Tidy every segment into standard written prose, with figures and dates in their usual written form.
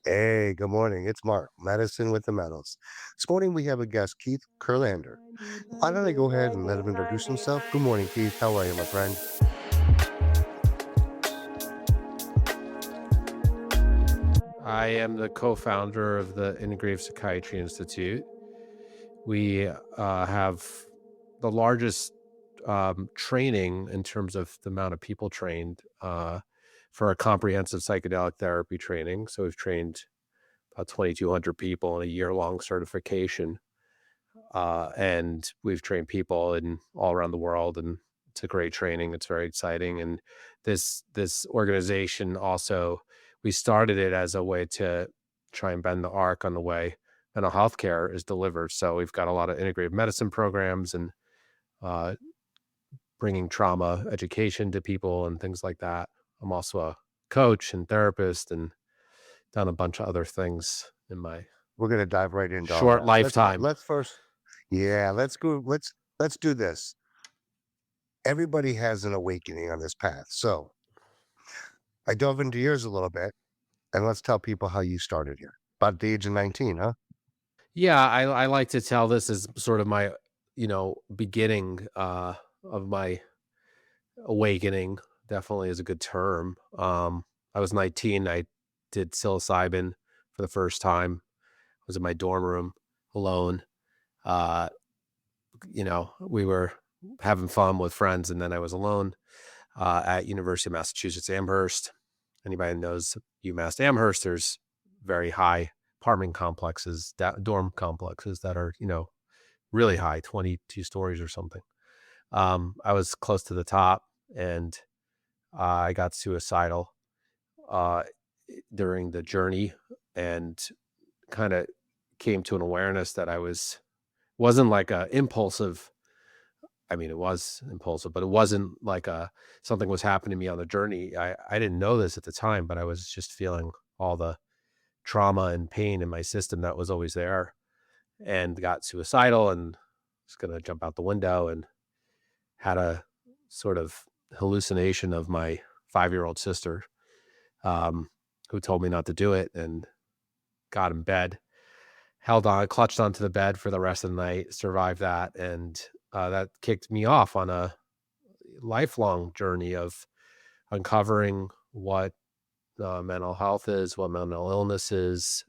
Hey, good morning. It's Mark, Medicine with the Metals. This morning we have a guest, Keith Kurlander. Why don't I go ahead and let him introduce himself? Good morning, Keith. How are you, my friend? I am the co-founder of the Integrative Psychiatry Institute. We have the largest training in terms of the amount of people trained for a comprehensive psychedelic therapy training. So we've trained about 2,200 people in a year-long certification, and we've trained people in all around the world. And it's a great training. It's very exciting. And this organization also, we started it as a way to try and bend the arc on the way mental health care is delivered. So we've got a lot of integrative medicine programs and uh, bringing trauma education to people and things like that. I'm also a coach and therapist and done a bunch of other things in my We're gonna dive right into all short that. lifetime. Let's first, yeah, let's go. Let's do this. Everybody has an awakening on this path. So I dove into yours a little bit, and let's tell people how you started here. About the age of 19, huh? Yeah, I like to tell this as sort of my, beginning of my awakening. Definitely is a good term. I was 19. I did psilocybin for the first time. I was in my dorm room alone. Uh, we were having fun with friends, and then I was alone at University of Massachusetts Amherst. Anybody who knows UMass Amherst, there's very high apartment complexes, dorm complexes that are, really high, 22 stories or something. I was close to the top, and I got suicidal uh, during the journey, and kind of came to an awareness that I wasn't like a impulsive. I mean, it was impulsive, but it wasn't like something was happening to me on the journey. I didn't know this at the time, but I was just feeling all the trauma and pain in my system that was always there, and got suicidal and was going to jump out the window, and had a sort of hallucination of my 5-year-old sister, who told me not to do it, and got in bed, held on, clutched onto the bed for the rest of the night, survived that. And that kicked me off on a lifelong journey of uncovering what mental health is, what mental illness is,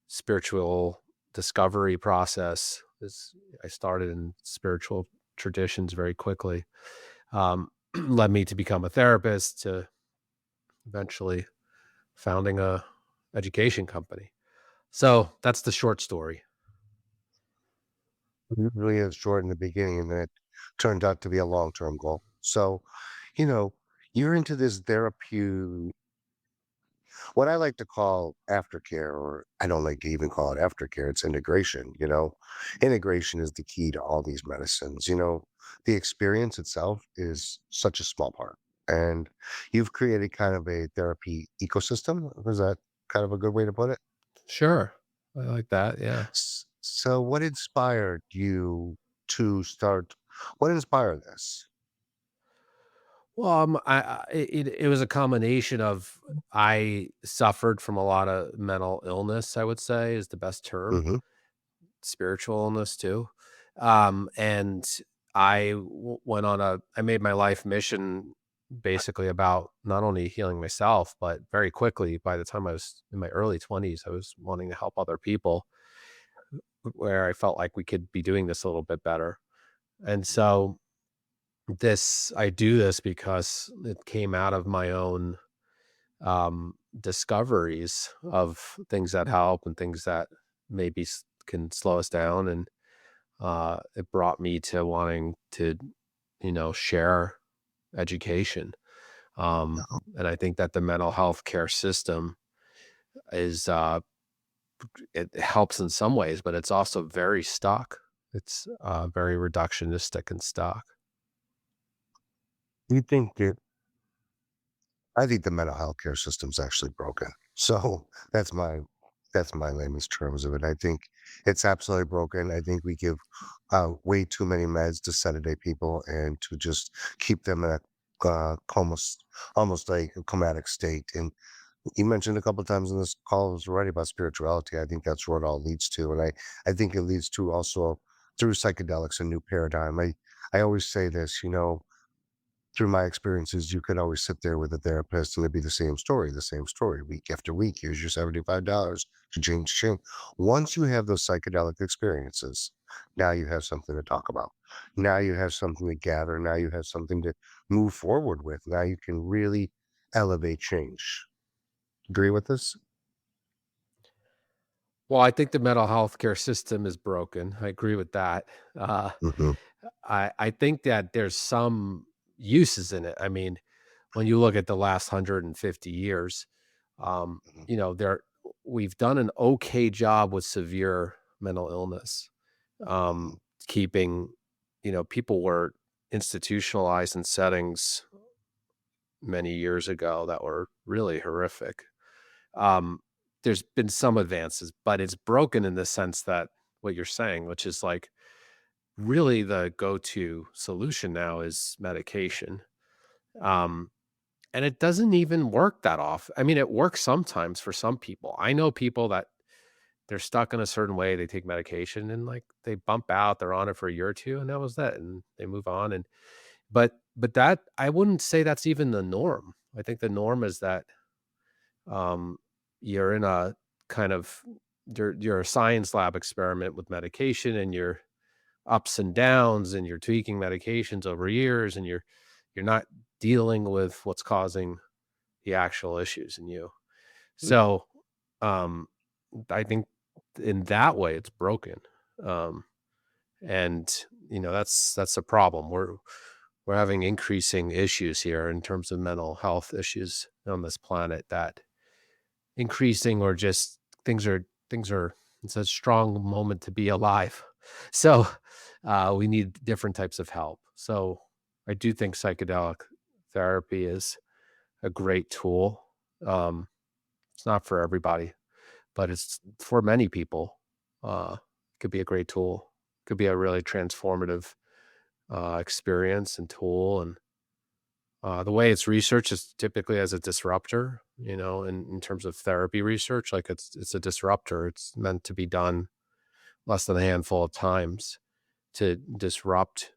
spiritual discovery process. I started in spiritual traditions very quickly. Led me to become a therapist, to eventually founding a education company. So that's the short story. It really is short in the beginning, and then it turned out to be a long-term goal. So, you know, you're into this therapy, what I like to call aftercare, or I don't like to even call it aftercare, it's integration. Integration is the key to all these medicines. The experience itself is such a small part. And you've created kind of a therapy ecosystem. Is that kind of a good way to put it? Sure. I like that. Yeah. So what inspired you to start? What inspired this? Well, it was a combination of, I suffered from a lot of mental illness, I would say is the best term, Hmm. spiritual illness too. And went on I made my life mission basically about not only healing myself, but very quickly, by the time I was in my early 20s, I was wanting to help other people, where I felt like we could be doing this a little bit better. And so I do this because it came out of my own discoveries of things that help and things that maybe can slow us down. And it brought me to wanting to, share education. And I think that the mental health care system is, it helps in some ways, but it's also very stuck. It's very reductionistic and stuck. You think that I think the mental health care system's actually broken. So that's my layman's terms of it. I think it's absolutely broken. I think we give way too many meds to sedate people and to just keep them in a almost like a comatic state. And You mentioned a couple of times in this call already about spirituality. I think that's where it all leads to, and I think it leads to also through psychedelics a new paradigm. I always say this, through my experiences, you could always sit there with a therapist and it'd be the same story week after week. Here's your $75 to change. Once you have those psychedelic experiences, now you have something to talk about. Now you have something to gather. Now you have something to move forward with. Now you can really elevate change. Agree with this? Well, I think the mental health care system is broken. I agree with that. Uh, Hmm. I think that there's some uses in it. I mean, when you look at the last 150 years, Hmm. there we've done an okay job with severe mental illness, Hmm. keeping, people were institutionalized in settings many years ago that were really horrific. Um, there's been some advances, but it's broken in the sense that what you're saying, which is like really the go-to solution now is medication. Um, and it doesn't even work that often. I mean, it works sometimes for some people. I know people that they're stuck in a certain way, they take medication and like they bump out, they're on it for a year or two, and that was that, and they move on. And but that I wouldn't say that's even the norm. I think the norm is that um you're in a kind of you're a science lab experiment with medication and you're ups and downs and you're tweaking medications over years and you're not dealing with what's causing the actual issues in you. So, um, I think in that way it's broken. Um, and that's a problem. We're having increasing issues here in terms of mental health issues on this planet that increasing or just things are it's a strong moment to be alive. So, we need different types of help. So, I do think psychedelic therapy is a great tool. Um, it's not for everybody, but it's for many people. Could be a great tool. Could be a really transformative experience and tool. And the way it's researched is typically as a disruptor. In terms of therapy research, like it's a disruptor. It's meant to be done less than a handful of times to disrupt,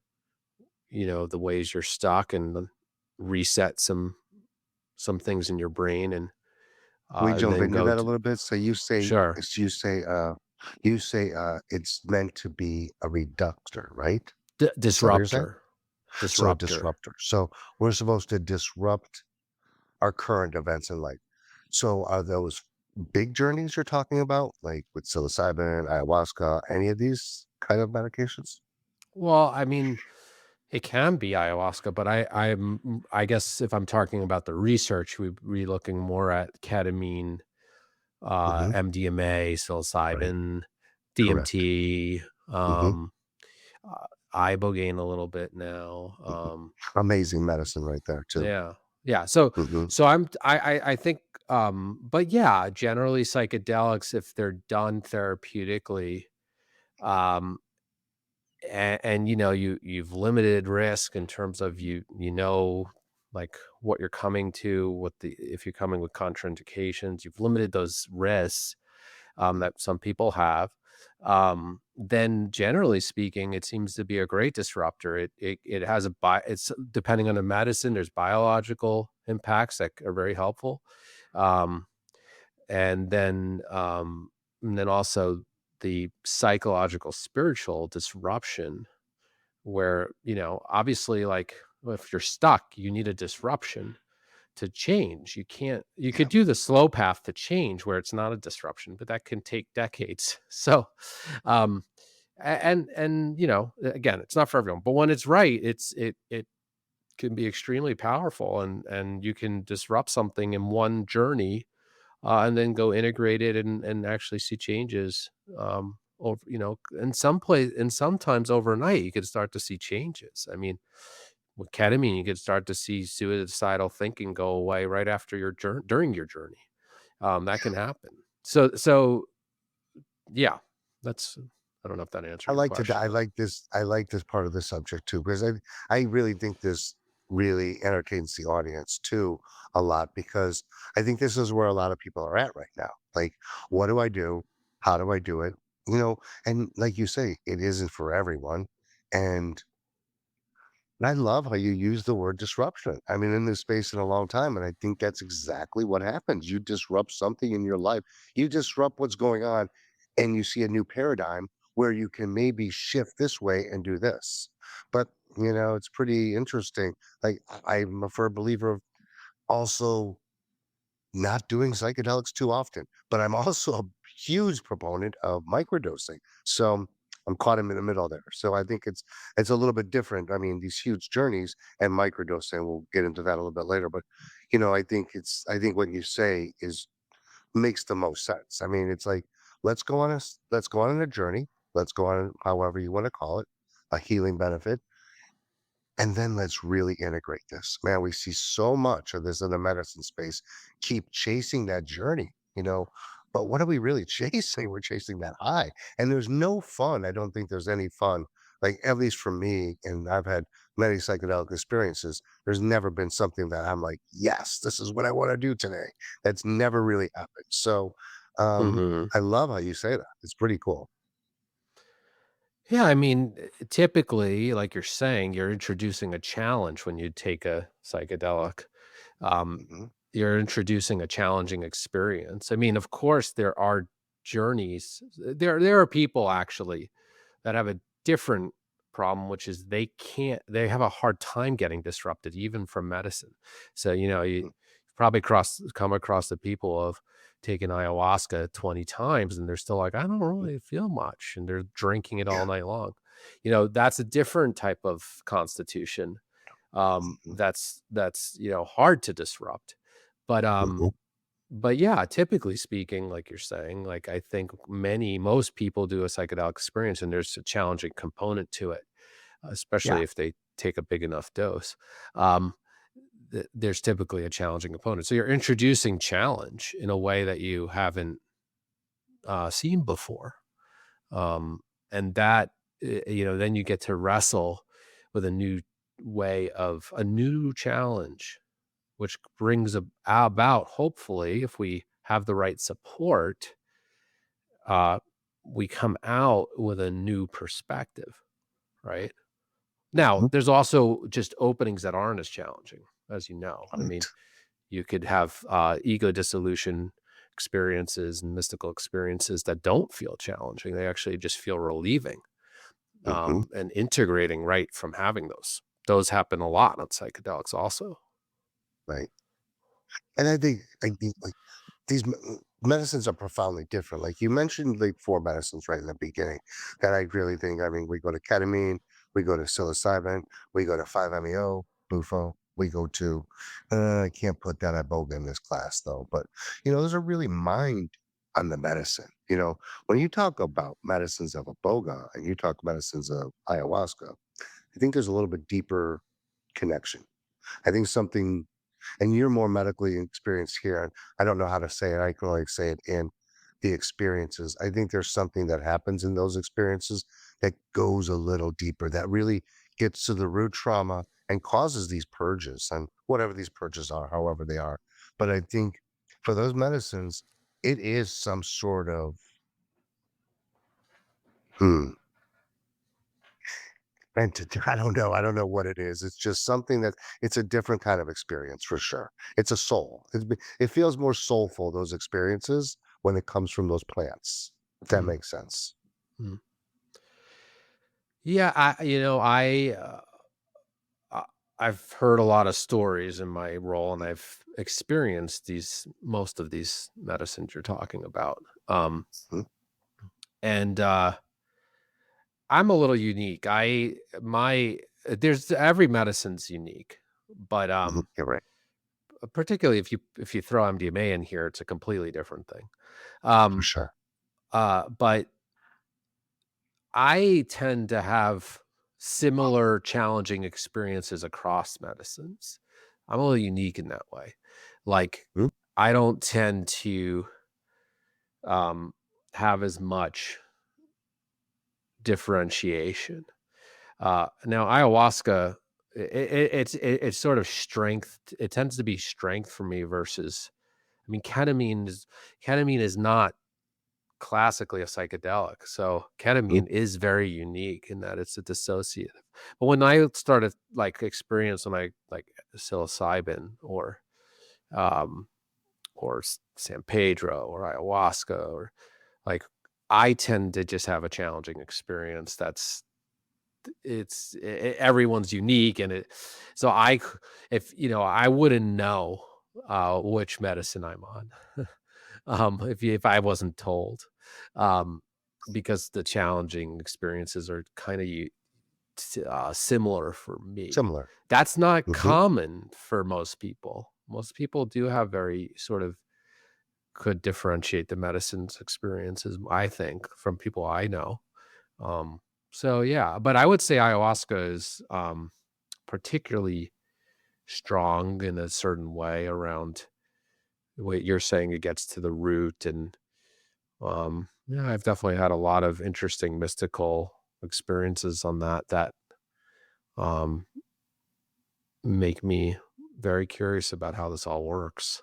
the ways you're stuck and then reset some things in your brain We and jump then into go that a to little bit. So sure it's meant to be a reductor, right? Is that what you're saying? disruptor, So a disruptor. disruptor. So we're supposed to disrupt our current events in life. So are those big journeys you're talking about, like with psilocybin, ayahuasca, any of these kind of medications? Well, I mean, it can be ayahuasca, but I guess if I'm talking about the research, we'd be looking more at ketamine, Hmm. MDMA, Right. psilocybin, Correct. DMT, Hmm. uh, ibogaine a little bit now. Hmm. Amazing medicine right there too. Yeah, yeah. So Hmm. so I'm I think, but yeah, generally psychedelics, if they're done therapeutically, um, and you've limited risk in terms of like what you're coming to, what the if you're coming with contraindications, you've limited those risks that some people have, then generally speaking, it seems to be a great disruptor. It has it's depending on the medicine, there's biological impacts that are very helpful. Um, and then also the psychological spiritual disruption where, obviously like if you're stuck, you need a disruption to change. You Yeah. could do the slow path to change where it's not a disruption, but that can take decades. So, um, and again, it's not for everyone, but when it's right, it can be extremely powerful and you can disrupt something in one journey, and then go integrate it and actually see changes, over, in and sometimes overnight, you could start to see changes. I mean, with ketamine, you could start to see suicidal thinking go away right after your journey during your journey. That can happen. So yeah, that's I don't know if that answered your question, I but like this part of the subject too, because I really think this really entertains the audience too a lot because I think this is where a lot of people are at right now. Like, what do I do? How do I do it? You know, and like you say, it isn't for everyone. And I love how you use the word disruption. I mean, in this space in a long time, and I think that's exactly what happens. You disrupt something in your life. You disrupt what's going on, and you see a new paradigm where you can maybe shift this way and do this. But, it's pretty interesting. Like, I'm a firm believer of also not doing psychedelics too often, but I'm also a huge proponent of microdosing. So I'm caught in the middle there. So I think it's a little bit different. I mean, these huge journeys and microdosing, we'll get into that a little bit later. But I think what you say is makes the most sense. I mean, it's like let's go on a journey. Let's go on however you want to call it, a healing benefit. And then let's really integrate this. Man, we see so much of this in the medicine space. Keep chasing that journey, but what are we really chasing? We're chasing that high. And there's no fun. I don't think there's any fun. Like, at least for me, and I've had many psychedelic experiences, there's never been something that I'm like, yes, this is what I want to do today. That's never really happened. So Mhm. I love how you say that. It's pretty cool. Yeah, I mean, typically, like you're saying, you're introducing a challenge when you take a psychedelic. Um, Hmm. you're introducing a challenging experience. I mean, of course, there are journeys. There are people actually that have a different problem, which is they have a hard time getting disrupted even from medicine. So, you probably come across the people of taking ayahuasca 20 times and they're still like, I don't really feel much. And they're drinking it all Yeah. night long. That's a different type of constitution. Mhm. That's hard to disrupt. But Mhm. but yeah, typically speaking, like you're saying, like I think most people do a psychedelic experience and there's a challenging component to it, Yeah. especially if they take a big enough dose. Um, there's typically a challenging component. So you're introducing challenge in a way that you haven't seen before. Um, and then you get to wrestle with a new challenge, which brings about, hopefully, if we have the right support, uh, we come out with a new perspective, right? Now, Mhm. there's also just openings that aren't as challenging, as you know. I Right. mean, you could have ego dissolution experiences and mystical experiences that don't feel challenging. They actually just feel relieving Mhm. and integrating right from having those. Those happen a lot on psychedelics, also. Right. And I think like these medicines are profoundly different. Like you mentioned, like four medicines right in the beginning that I really think. I mean, we go to ketamine, we go to psilocybin, we go to 5-MeO, bufo. We go to, I can't put that iboga in this class though, but those are really mind on the medicine. When you talk about medicines of iboga and you talk medicines of ayahuasca, I think there's a little bit deeper connection. I think something and you're more medically experienced here. And I don't know how to say it. I can only say it in the experiences. I think there's something that happens in those experiences that goes a little deeper, that really gets to the root trauma and causes these purges and whatever these purges are, however they are. But I think for those medicines, it is some sort of, hmm, entity. I don't know. I don't know what it is. It's just something that it's a different kind of experience for sure. It's a soul. It feels more soulful, those experiences, when it comes from those plants, if that Mm, makes sense. mm. Yeah, I I've heard a lot of stories in my role, and I've experienced most of these medicines you're talking about. Mhm. And I'm a little unique. There's every medicine's unique, but Mhm. You're right. particularly if you throw MDMA in here, it's a completely different thing. For Um, sure. but I tend to have similar challenging experiences across medicines. I'm a little unique in that way. Like, Mhm. I don't tend to um, have as much differentiation. Now, ayahuasca it's sort of strength. It tends to be strength for me versus, I mean, ketamine is not classically a psychedelic. So Mm, ketamine is very unique in that it's a dissociative. But when I started like experience when I like psilocybin um San Pedro or ayahuasca or like, I tend to just have a challenging experience. Everyone's unique and it so I c- if I wouldn't know which medicine I'm on. If I wasn't told, um, because the challenging experiences are kind of similar for me. similar. That's not Hmm. common for most people. Most people do have very sort of could differentiate the medicines experiences, I think, from people I know. Um, so yeah, but I would say ayahuasca is particularly strong in a certain way around what you're saying. It gets to the root and yeah, I've definitely had a lot of interesting mystical experiences on that um, make me very curious about how this all works.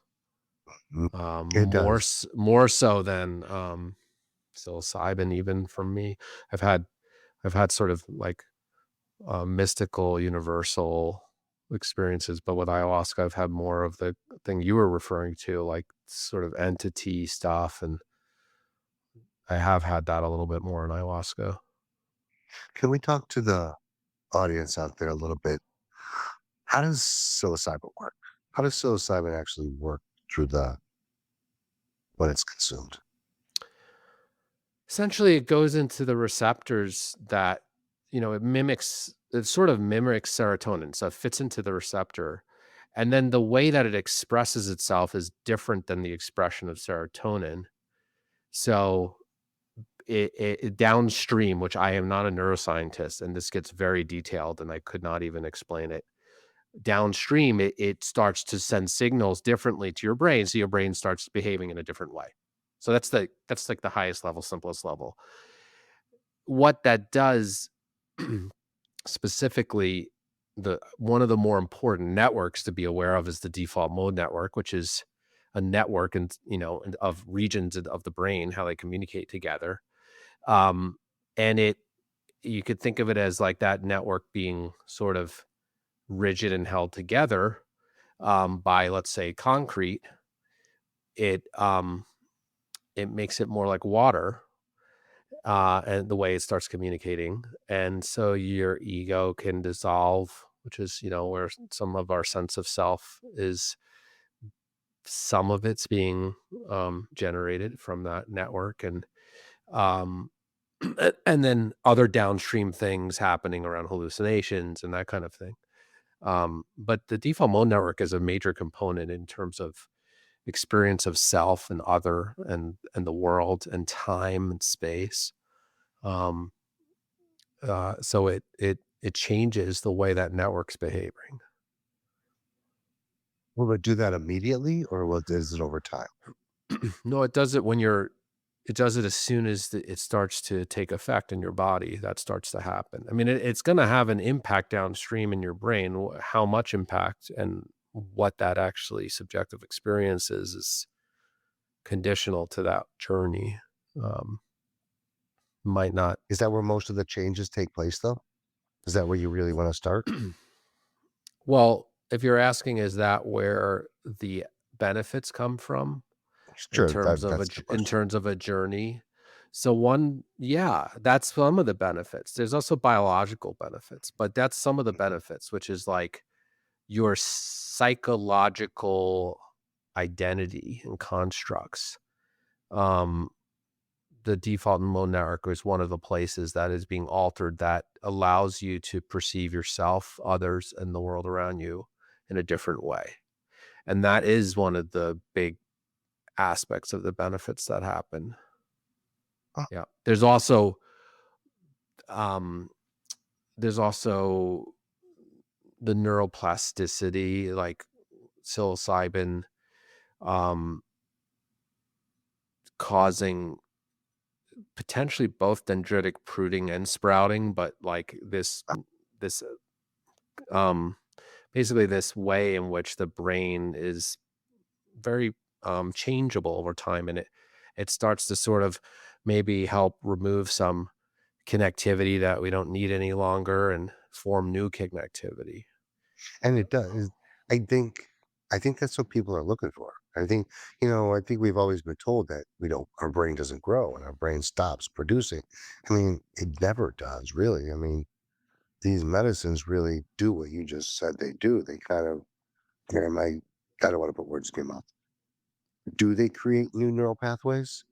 Mm, it does. More so than psilocybin, even for me. I've had I've had sort of like mystical, universal experiences, but with ayahuasca, I've had more of the thing you were referring to, like sort of entity stuff, and I have had that a little bit more in ayahuasca. Can we talk to the audience out there a little bit? How does psilocybin work? How does psilocybin actually work through the when it's consumed? Essentially, it goes into the receptors that, it sort of mimics serotonin. So it fits into the receptor. And then the way that it expresses itself is different than the expression of serotonin. So it downstream, which I am not a neuroscientist, and this gets very detailed, and I could not even explain it. Downstream, it starts to send signals differently to your brain. So your brain starts behaving in a different way. So that's like the highest level, simplest level. What that does specifically, the one of the more important networks to be aware of is the default mode network, which is a network of regions of the brain, how they communicate together. Um, and it you could think of it as like that network being sort of rigid and held together by, let's say, concrete. It it makes it more like water, and the way it starts communicating. And so your ego can dissolve, which is, where some of our sense of self is, some of it's being generated from that network. And, um, and then other downstream things happening around hallucinations and that kind of thing. But the default mode network is a major component in terms of experience of self and other and the world and time and space. Um, so it changes the way that network's behaving. Will it do that immediately or is it over time? No, it does it as soon as it starts to take effect in your body. That starts to happen. I mean, it's going to have an impact downstream in your brain. How much impact and what that actually subjective experience is conditional to that journey. Um, might not. Is that where most of the changes take place though? Is that where you really want to start? Well, if you're asking, is that where the benefits come from in Sure, terms of that's the in question. terms of a journey? So one, yeah, that's some of the benefits. There's also biological benefits, but that's some of the Mhm. benefits, which is like your psychological identity and constructs. Um, the default mode network is one of the places that is being altered that allows you to perceive yourself, others, and the world around you in a different way. And that is one of the big aspects of the benefits that happen. Oh, Yeah. Um there's also the neuroplasticity, like psilocybin um causing potentially both dendritic pruning and sprouting, but like this um, basically this way in which the brain is very changeable over time, and it starts to sort of maybe help remove some connectivity that we don't need any longer and form new connectivity. And it does. I think I think that's what people are looking for. I think, I think we've always been told that our brain doesn't grow and our brain stops producing. I mean, it never does, really. I mean, these medicines really do what you just said they do. They kind of, I don't want to put words in your mouth. Do they create new neural pathways?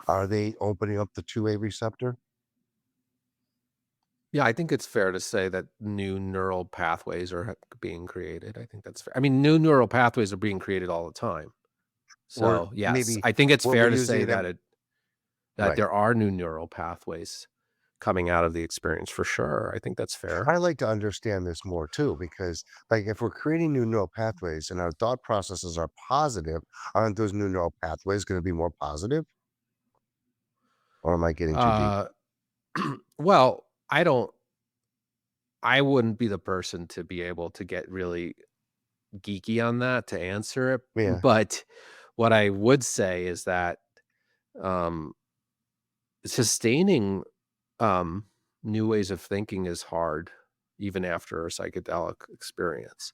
Are they opening up the 2A receptor? Yeah, I think it's fair to say that new neural pathways are being created. I think that's fair. I mean, new neural pathways are being created all the time. Or So yes, maybe I think it's what we're fair to using say them that right. there are new neural pathways coming out of the experience for sure. I think that's fair. I like to understand this more too, because like if we're creating new neural pathways and our thought processes are positive, aren't those new neural pathways going to be more positive? Or am I getting too deep? Uh, well, I wouldn't be the person to be able to get really geeky on that to answer it. Yeah. But what I would say is that um, sustaining um, new ways of thinking is hard, even after a psychedelic experience.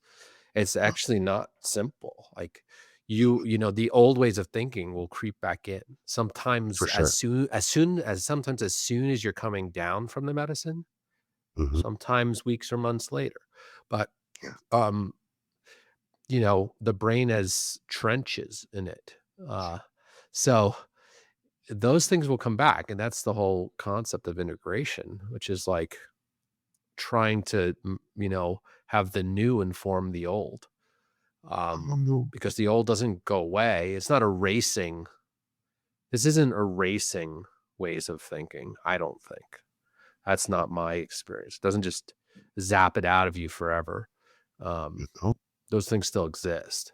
It's Oh, actually not simple. Like the old ways of thinking will creep back in. Sometimes for sure. as soon as you're coming down from the medicine, Hmm. sometimes weeks or months later. But Yeah. um, the brain has trenches in it. So those things will come back. And that's the whole concept of integration, which is like trying to, have the new inform the old. No. Because the old doesn't go away. It's not erasing. This isn't erasing ways of thinking. I don't think that's not my experience. It doesn't just zap it out of you forever. Um, No. those things still exist.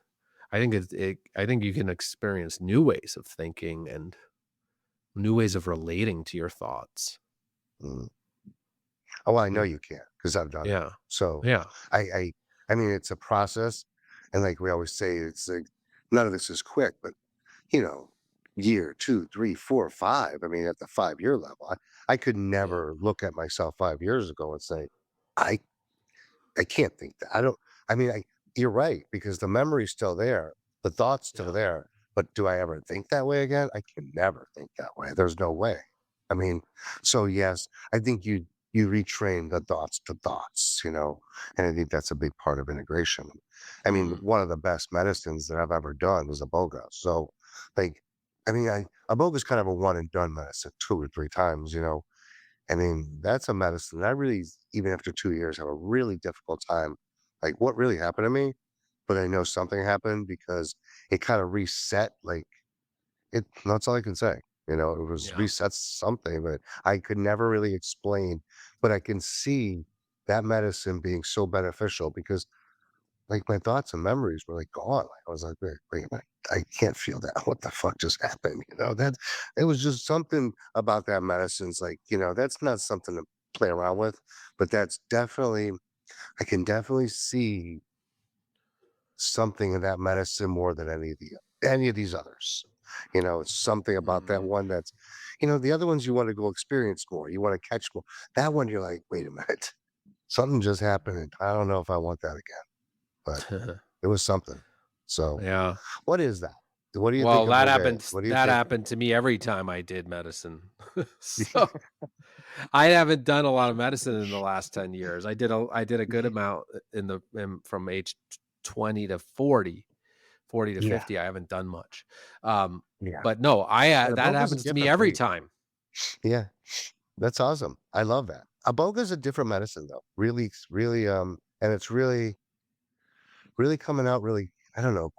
I think you can experience new ways of thinking and new ways of relating to your thoughts. Mm. Oh, I know Mm, you can because I've done it. yeah. So Yeah. I, I, I mean, it's a process, and like we always say, it's like none of this is quick, but you know, year, 2, 3, 4, 5. I mean, at the 5-year level, I could Yeah. never look at myself 5 years ago and say, I I can't think that. I don't. I mean, you're right because the memory's still there, the thought's still Yeah. there. But do I ever think that way again? I can never think that way. There's no way. I mean, so yes, I think you retrain the thoughts to thoughts, and I think that's a big part of integration. I mean, Mhm. one of the best medicines that I've ever done was Iboga. So, like, I mean, Iboga is kind of a one and done medicine, 2 or 3 times. I mean, that's a medicine. I really, even after 2 years, have a really difficult time. Like, what really happened to me? But I know something happened because it kind of reset. Like, that's all I can say. It was Yeah. reset something, but I could never really explain. But I can see that medicine being so beneficial because like, my thoughts and memories were, like, gone. Like, I was like, "Wait a minute, I can't feel that. What the fuck just happened?" That it was just something about that medicine's like, that's not something to play around with, but that's definitely I can definitely see something in that medicine more than any of these others. It's something about that Mhm. one that's the other ones you wanna go experience more, you wanna catch more. That one, you're like, "Wait a minute, something just happened, and I don't know if I want that again." But it was something. So Yeah. what is that? What do you think Well, iboga is? What do you that think? happened to me every time I did medicine. So, I haven't done a lot of medicine in the last 10 years. I did a good amount from age 20 to 40, 40 to Yeah, 50, I haven't done much. Um, yeah. but no, And that iboga's a happens to me different every breed. time. Yeah, that's awesome. I love that. Iboga's a different medicine though. Really, really, and it's really, really coming out really, I don't know,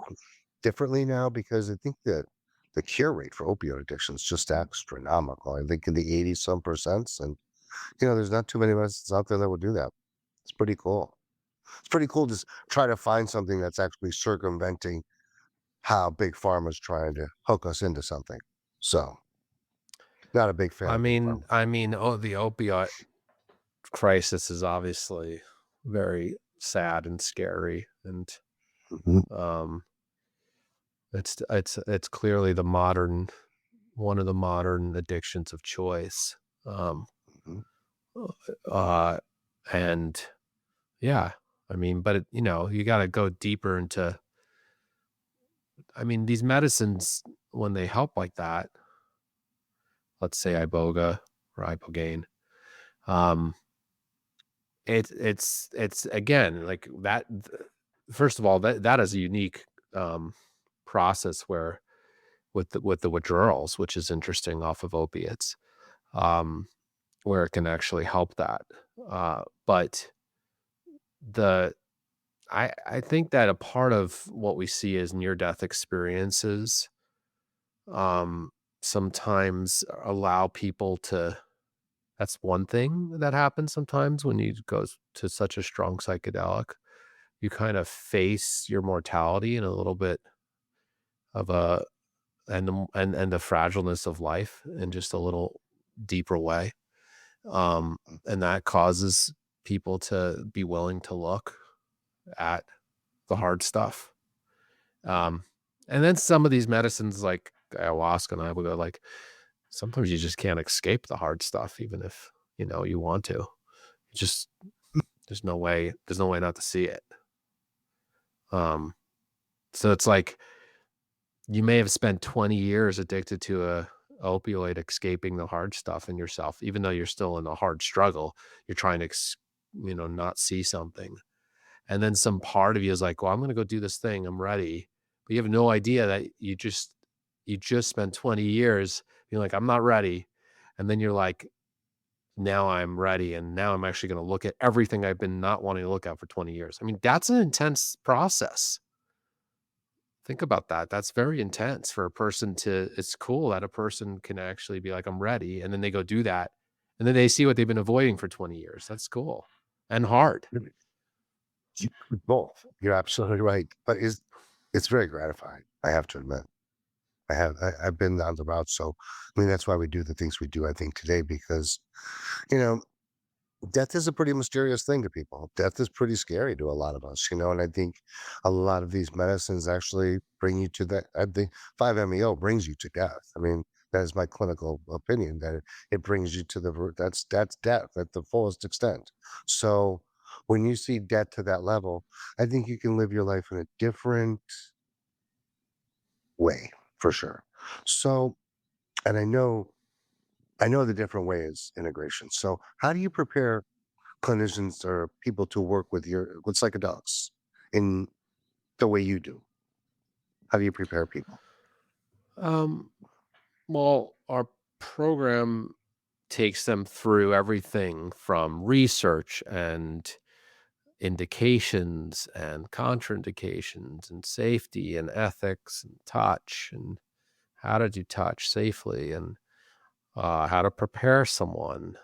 differently now because I think that the cure rate for opioid addiction is just astronomical. I think in the 80 some percents. And, there's not too many medicines out there that will do that. It's pretty cool. It's pretty cool to try to find something that's actually circumventing how big pharma's trying to hook us into something. So, not a big fan of big pharma. Oh, the opioid crisis is obviously very sad and scary, and Mhm, um, it's clearly the modern one of the modern addictions of choice. Um, mhm, uh, and yeah, I mean, but you got to go deeper into. I mean, these medicines when they help like that, let's say iboga or ibogaine, um, it's again like that. First of all, that is a unique um, process where with the withdrawals, which is interesting off of opiates, um, where it can actually help that. But the I think that a part of what we see as near death experiences um, sometimes allow people to. That's one thing that happens sometimes when you go to such a strong psychedelic. You kind of face your mortality in a little bit of a and the fragileness of life in just a little deeper way. And that causes people to be willing to look at the hard stuff. Um, and then some of these medicines like ayahuasca and I will go like sometimes you just can't escape the hard stuff, even if you want to. Just there's no way not to see it. Um, so it's like you may have spent 20 years addicted to a opioid escaping the hard stuff in yourself, even though you're still in a hard struggle. You're trying to, not see something. And then some part of you is like, well, I'm going to go do this thing. I'm ready. But you have no idea that you just spent 20 years being like, I'm not ready. And then you're like, now I'm ready. And now I'm actually going to look at everything I've been not wanting to look at for 20 years. I mean, that's an intense process. Think about that. That's very intense for a person to it's cool that a person can actually be like, "I'm ready," and then they go do that, and then they see what they've been avoiding for 20 years. That's cool and hard. mhm. Both. You're absolutely right, but it's very gratifying, I have to admit. I've been down the route, so, I mean, that's why we do the things we do, I think, today because, you know, death is a pretty mysterious thing to people. Death is pretty scary to a lot of us, and I think a lot of these medicines actually bring you to that. I think 5-MeO brings you to death. I mean, that is my clinical opinion that it brings you to that's death at the fullest extent. So when you see death to that level, I think you can live your life in a different way for sure. So, and I know the different ways integration. So how do you prepare clinicians or people to work with psychedelics in the way you do? How do you prepare people? Um, well, our program takes them through everything from research and indications and contraindications and safety and ethics and touch and how to do touch safely and how to prepare someone.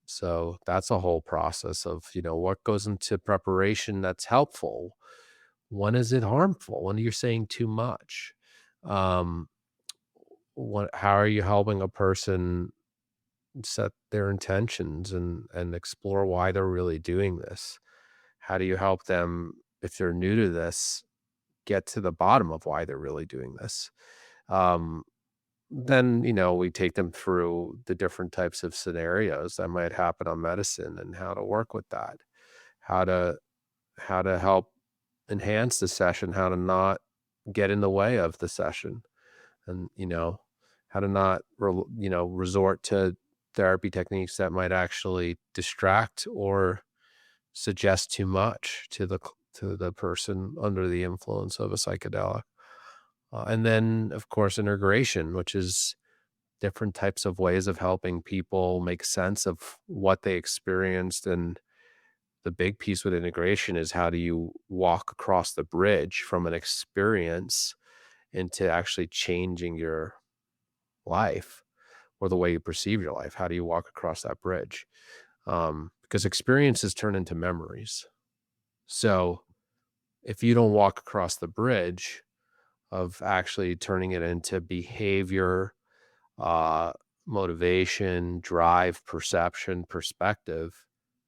So that's a whole process of, what goes into preparation that's helpful. When is it harmful? When you're saying too much? Um, how are you helping a person set their intentions and explore why they're really doing this? How do you help them if they're new to this get to the bottom of why they're really doing this? Um, Then, we take them through the different types of scenarios that might happen on medicine and how to work with that, how to help enhance the session, how to not get in the way of the session, and how to not resort to therapy techniques that might actually distract or suggest too much to the person under the influence of a psychedelic. And then, of course, integration, which is different types of ways of helping people make sense of what they experienced. And the big piece with integration is how do you walk across the bridge from an experience into actually changing your life or the way you perceive your life? How do you walk across that bridge? Because experiences turn into memories. So if you don't walk across the bridge of actually turning it into behavior, uh, motivation, drive, perception, perspective,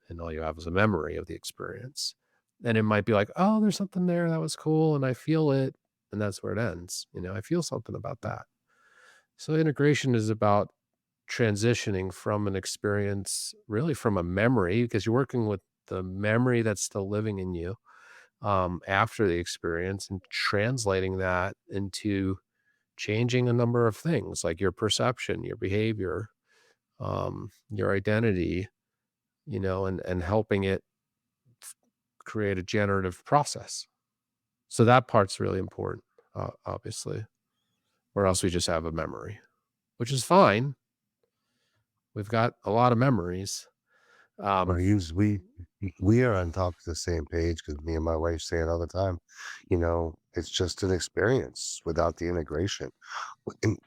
and all you have is a memory of the experience. And it might be like, "Oh, there's something there that was cool, and I feel it," and that's where it ends, I feel something about that. So integration is about transitioning from an experience, really from a memory, because you're working with the memory that's still living in you, after the experience, and translating that into changing a number of things like your perception, your behavior, your identity, and helping it create a generative process. So that part's really important, obviously, or else we just have a memory, which is fine. We've got a lot of memories. Or Um, use we are on top of the same page because me and my wife say it all the time. It's just an experience without the integration. And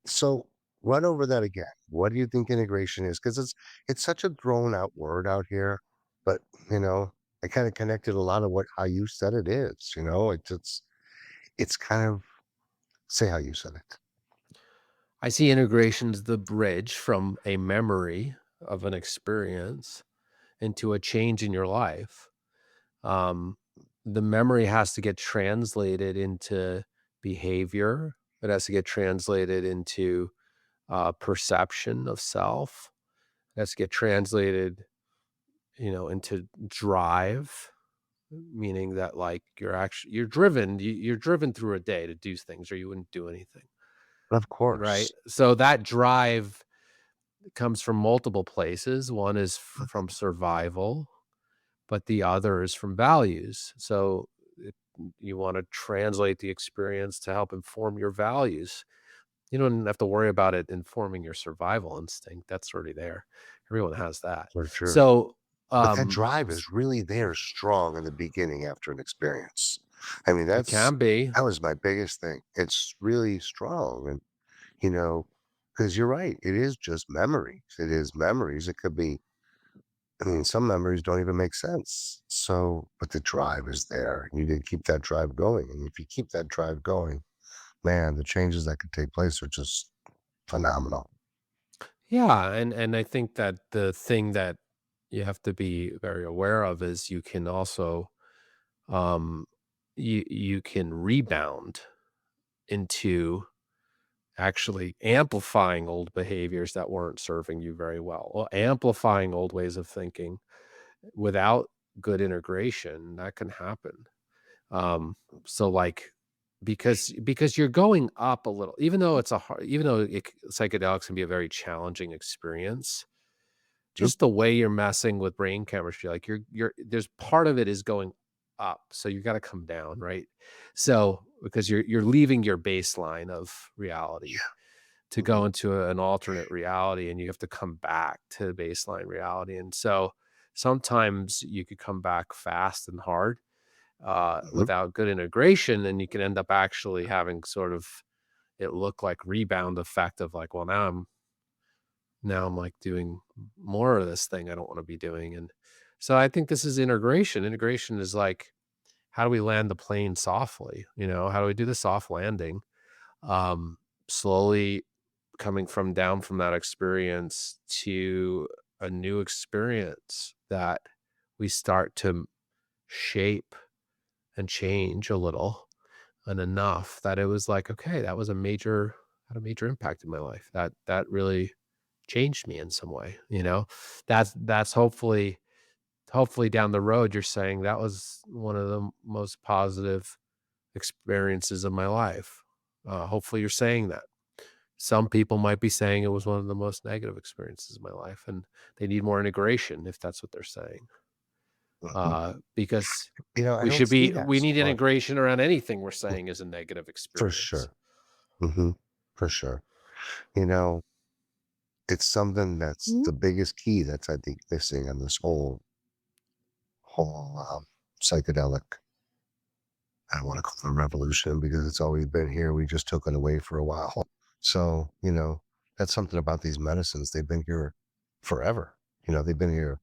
so run over that again. What do you think integration is? Because it's such a thrown out word out here, but you know, I kind of connected a lot of what how you said it is. It's kind of say how you said it. I see integration as the bridge from a memory of an experience into a change in your life. Um, the memory has to get translated into behavior. It has to get translated into perception of self. It has to get translated, into drive, meaning that like you're driven through a day to do things, or you wouldn't do anything, Of right? course. So that drive comes from multiple places. One is from survival, but the other is from values. So you want to translate the experience to help inform your values. You don't have to worry about it informing your survival instinct. That's already there. Everyone has that. For sure. So, But that um, drive is really there strong in the beginning after an experience. I mean, it can be. that was my biggest thing. It's really strong. And, you know, because you're right, it is just memories. It is memories. It could be, I mean, some memories don't even make sense. So, but the drive is there. You need to keep that drive going. And if you keep that drive going, man, the changes that could take place are just phenomenal. Yeah, and I think that the thing that you have to be very aware of is you can also um you can rebound into actually amplifying old behaviors that weren't serving you very well, or amplifying old ways of thinking without good integration. That can happen. So like because you're going up a little, even though psychedelics can be a very challenging experience, Yep. just the way you're messing with brain chemistry, like you're there's part of it is going up, so you got to come down, right? So because you're leaving your baseline of reality to go Mhm. into an alternate reality, and you have to come back to baseline reality. And so sometimes you could come back fast and hard Mhm. without good integration, and you can end up actually having sort of it look like rebound effect of like, well, now I'm like doing more of this thing I don't want to be doing. And so I think this is integration. Integration is like, how do we land the plane softly? How do we do the soft landing? Um, Slowly coming from down from that experience to a new experience that we start to shape and change a little, and enough that it was like, okay, that was a major had a major impact in my life. That really changed me in some way, That's hopefully down the road, you're saying that was one of the most positive experiences of my life. Hopefully you're saying that. Some people might be saying it was one of the most negative experiences of my life, and they need more integration if that's what they're saying. Mhm. Because I don't see that we so need much. integration around anything we're Mm, saying is a negative for experience. sure. Hmm. For sure. You know, it's something that's Mhm. the biggest key that's I think missing on this whole psychedelic. I don't want to call it a revolution because it's always been here. We just took it away for a while. So, that's something about these medicines. They've been here forever. They've been here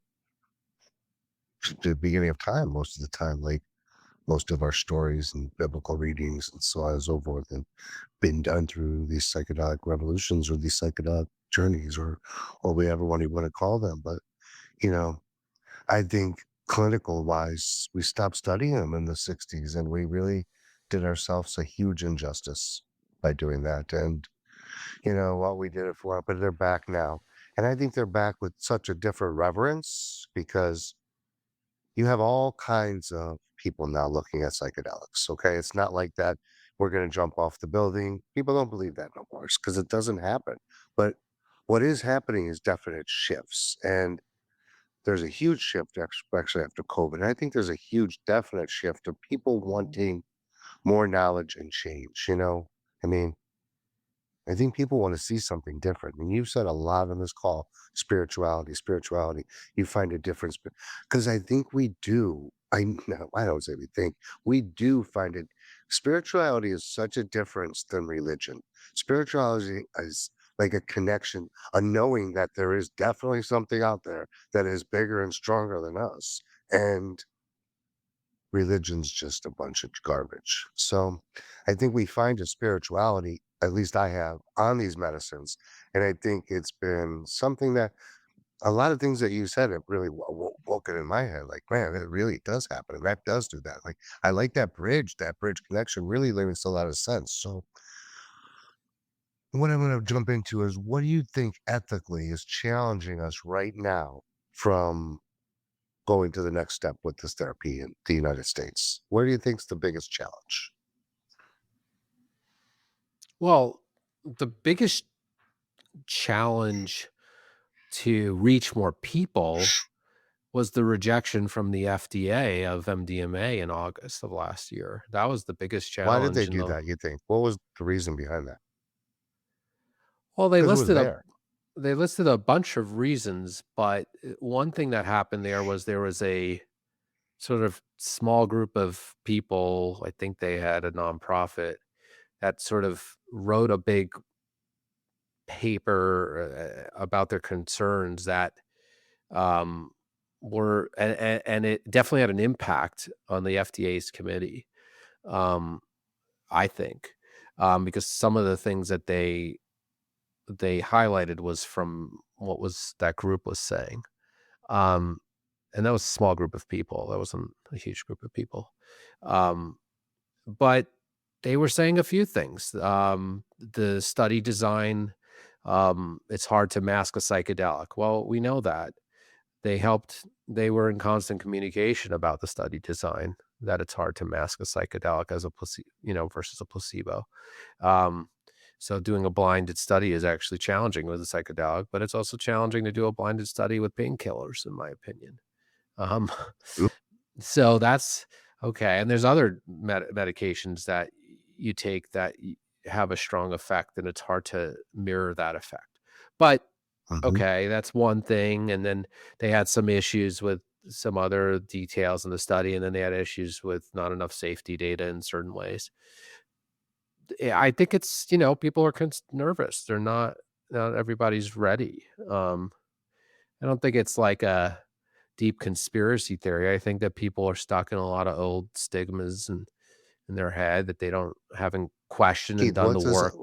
since the beginning of time, most of the time, like most of our stories and biblical readings and so on and so forth, and been done through these psychedelic revolutions or these psychedelic journeys or whatever one you want to call them. But, you know, I think clinical wise, we stopped studying them in the 60s, and we really did ourselves a huge injustice by doing that. And, what we did it for, but they're back now. And I think they're back with such a different reverence because you have all kinds of people now looking at psychedelics. Okay. It's not like that. We're going to jump off the building. People don't believe that no more because it doesn't happen. But what is happening is definite shifts. And there's a huge shift actually after COVID. And I think there's a huge definite shift of people wanting more knowledge and change. I mean, I think people want to see something different. And you've said a lot on this call, spirituality, spirituality. You find a difference because I think we do. I know I don't say we think we do find it. Spirituality is such a difference than religion. Spirituality is like a connection, a knowing that there is definitely something out there that is bigger and stronger than us. And religion's just a bunch of garbage. So I think we find a spirituality, at least I have, on these medicines. And I think it's been something that a lot of things that you said have really woken in my head. Like, man, it really does happen. And that does do that. Like, I like that bridge connection really makes a lot of sense. So, what I'm going to jump into is what do you think ethically is challenging us right now from going to the next step with this therapy in the United States? Where do you think's the biggest challenge? Well, the biggest challenge to reach more people was the rejection from the FDA of MDMA in August of last year. That was the biggest Why did they challenge in do the that, you think? What was the reason behind that? well, Because it was there. they listed a bunch of reasons, but one thing that happened there was a sort of small group of people, I think they had a nonprofit that sort of wrote a big paper about their concerns that um, were and it definitely had an impact on the FDA's committee. Um, I think because some of the things that they highlighted was from what was that group was saying, um, and that was a small group of people. That wasn't a huge group of people, um, but they were saying a few things. The study design. It's hard to mask a psychedelic. Well, we know that they were in constant communication about the study design, that it's hard to mask a psychedelic as a versus a placebo. Um, so doing a blinded study is actually challenging with a psychedelic, but it's also challenging to do a blinded study with painkillers, in my opinion. Um, Mm, so that's okay. And there's other medications that you take that have a strong effect, and it's hard to mirror that effect. But mhm. okay, that's one thing, and then they had some issues with some other details in the study, and then they had issues with not enough safety data in certain ways. I think it's, people are nervous. They're not everybody's ready. I don't think it's like a deep conspiracy theory. I think that people are stuck in a lot of old stigmas and in their head that they don't haven't questioned and Keith, done the what's this work.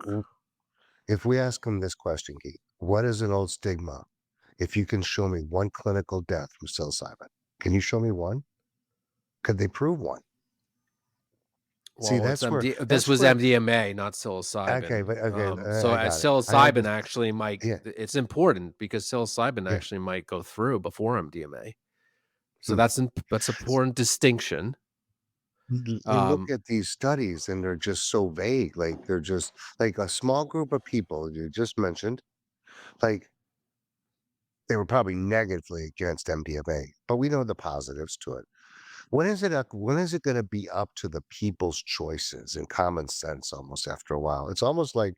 if we ask them this question, Keith, what is an old stigma? If you can show me one clinical death from psilocybin, can you show me one? Could they prove one? See, Well, this that's was where MDMA, not okay, psilocybin. but okay, So, I got it. I psilocybin understand. actually might Yeah, it's important because psilocybin yeah. actually might go through before MDMA. So Hmm. that's an important distinction. You look Um, at these studies and they're just so vague. Like they're just like a small group of people you just mentioned. Like they were probably negatively against MDMA, but we know the positives to it. When is it gonna be up to the people's choices and common sense almost after a while? It's almost well,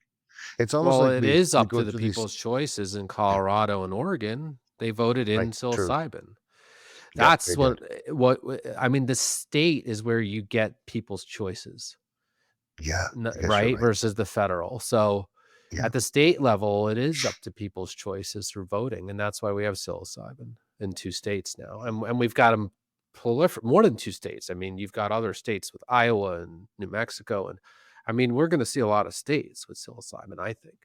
like it is we up go to the through these people's choices in yeah, Colorado and Oregon. They voted in right, true. psilocybin. Yep, they That's did. I mean, the state is where you get people's choices. Yeah, I guess you're Right, right. versus the federal. So, Yeah. at the state level, it is up to people's choices through voting, and that's why we have psilocybin in 2 states now, and we've got them more than 2 states. I mean, you've got other states with Iowa and New Mexico, and I mean, we're gonna see a lot of states with psilocybin, I think.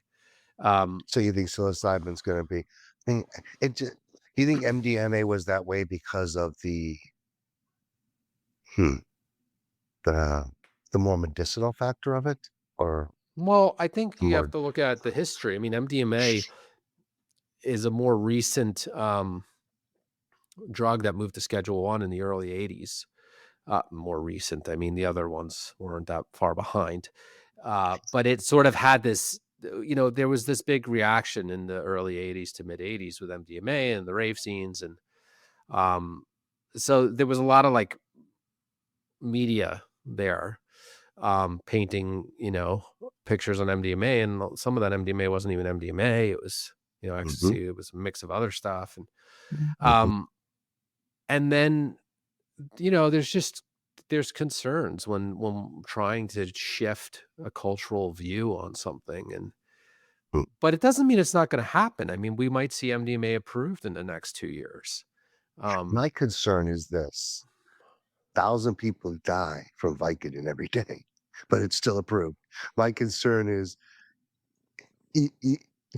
Um, So you think psilocybin's gonna be I mean, it ju you think MDMA was that way because of the Hmm. The the more medicinal factor of it, or Well, I think the you have more to look at the history. I mean, MDMA is a more recent drug that moved to Schedule 1 in the early 80s. More recent, I mean, the other ones weren't that far behind. But it sort of had this, there was this big reaction in the early 80s to mid 80s with MDMA and the rave scenes. And um, so there was a lot of like media there, painting, pictures on MDMA. And some of that MDMA wasn't even MDMA. It was, mhm, ecstasy. It was a mix of other stuff. mhm. Um, and then there's concerns when trying to shift a cultural view on something. And Mm. but it doesn't mean it's not going to happen. I mean, we might see MDMA approved in the next 2 years. um My concern is this: 1,000 people die from Vicodin every day, but it's still approved. My concern is you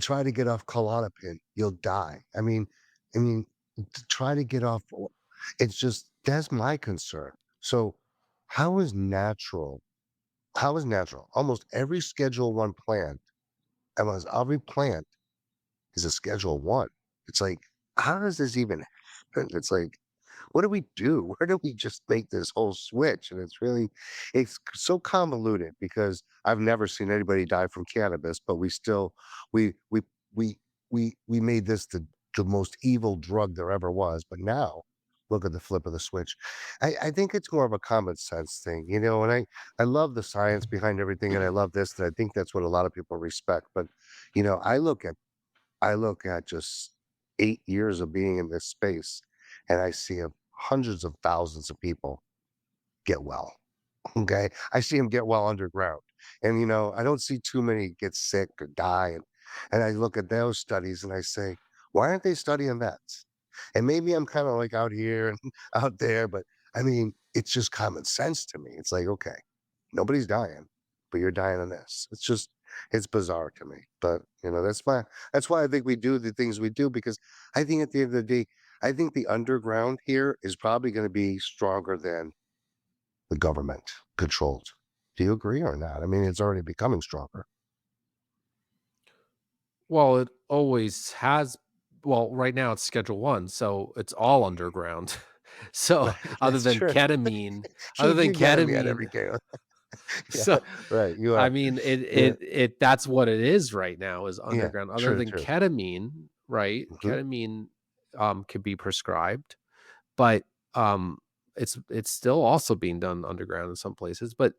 try to get off Klonopin, you'll die. I mean, to try to get off, it's just that's my concern. So, how is natural? How is natural? Almost every Schedule One plant, almost every plant is a Schedule One. It's like, how does this even happen? It's like, what do we do? Where do we just make this whole switch? And it's so convoluted because I've never seen anybody die from cannabis, but we still, we, we, we made this the most evil drug there ever was. But now look at the flip of the switch. I think it's more of a common sense thing, and I love the science behind everything. And I love this. And I think that's what a lot of people respect. But, I look at just 8 years of being in this space, and I see hundreds of thousands of people get well. Okay. I see them get well underground. And, I don't see too many get sick or die. And I look at those studies and I say, why aren't they studying that? And maybe I'm kind of like out here and out there, but I mean, it's just common sense to me. It's like, okay, nobody's dying, but you're dying on this. It's bizarre to me. But, that's why I think we do the things we do, because I think at the end of the day, I think the underground here is probably going to be stronger than the government controlled. Do you agree or not? I mean, it's already becoming stronger. well, it always has. Well, right now it's Schedule 1, so it's all underground. So, Right. other That's than true. ketamine other Keep than you getting me at ketamine every game. Yeah. so, Right. You I are. mean, Yeah. that's what it is right now, is Yeah. underground. Other True. than True. ketamine, right? Hmm. Ketamine, can be prescribed, but, um, it's still also being done underground in some places. But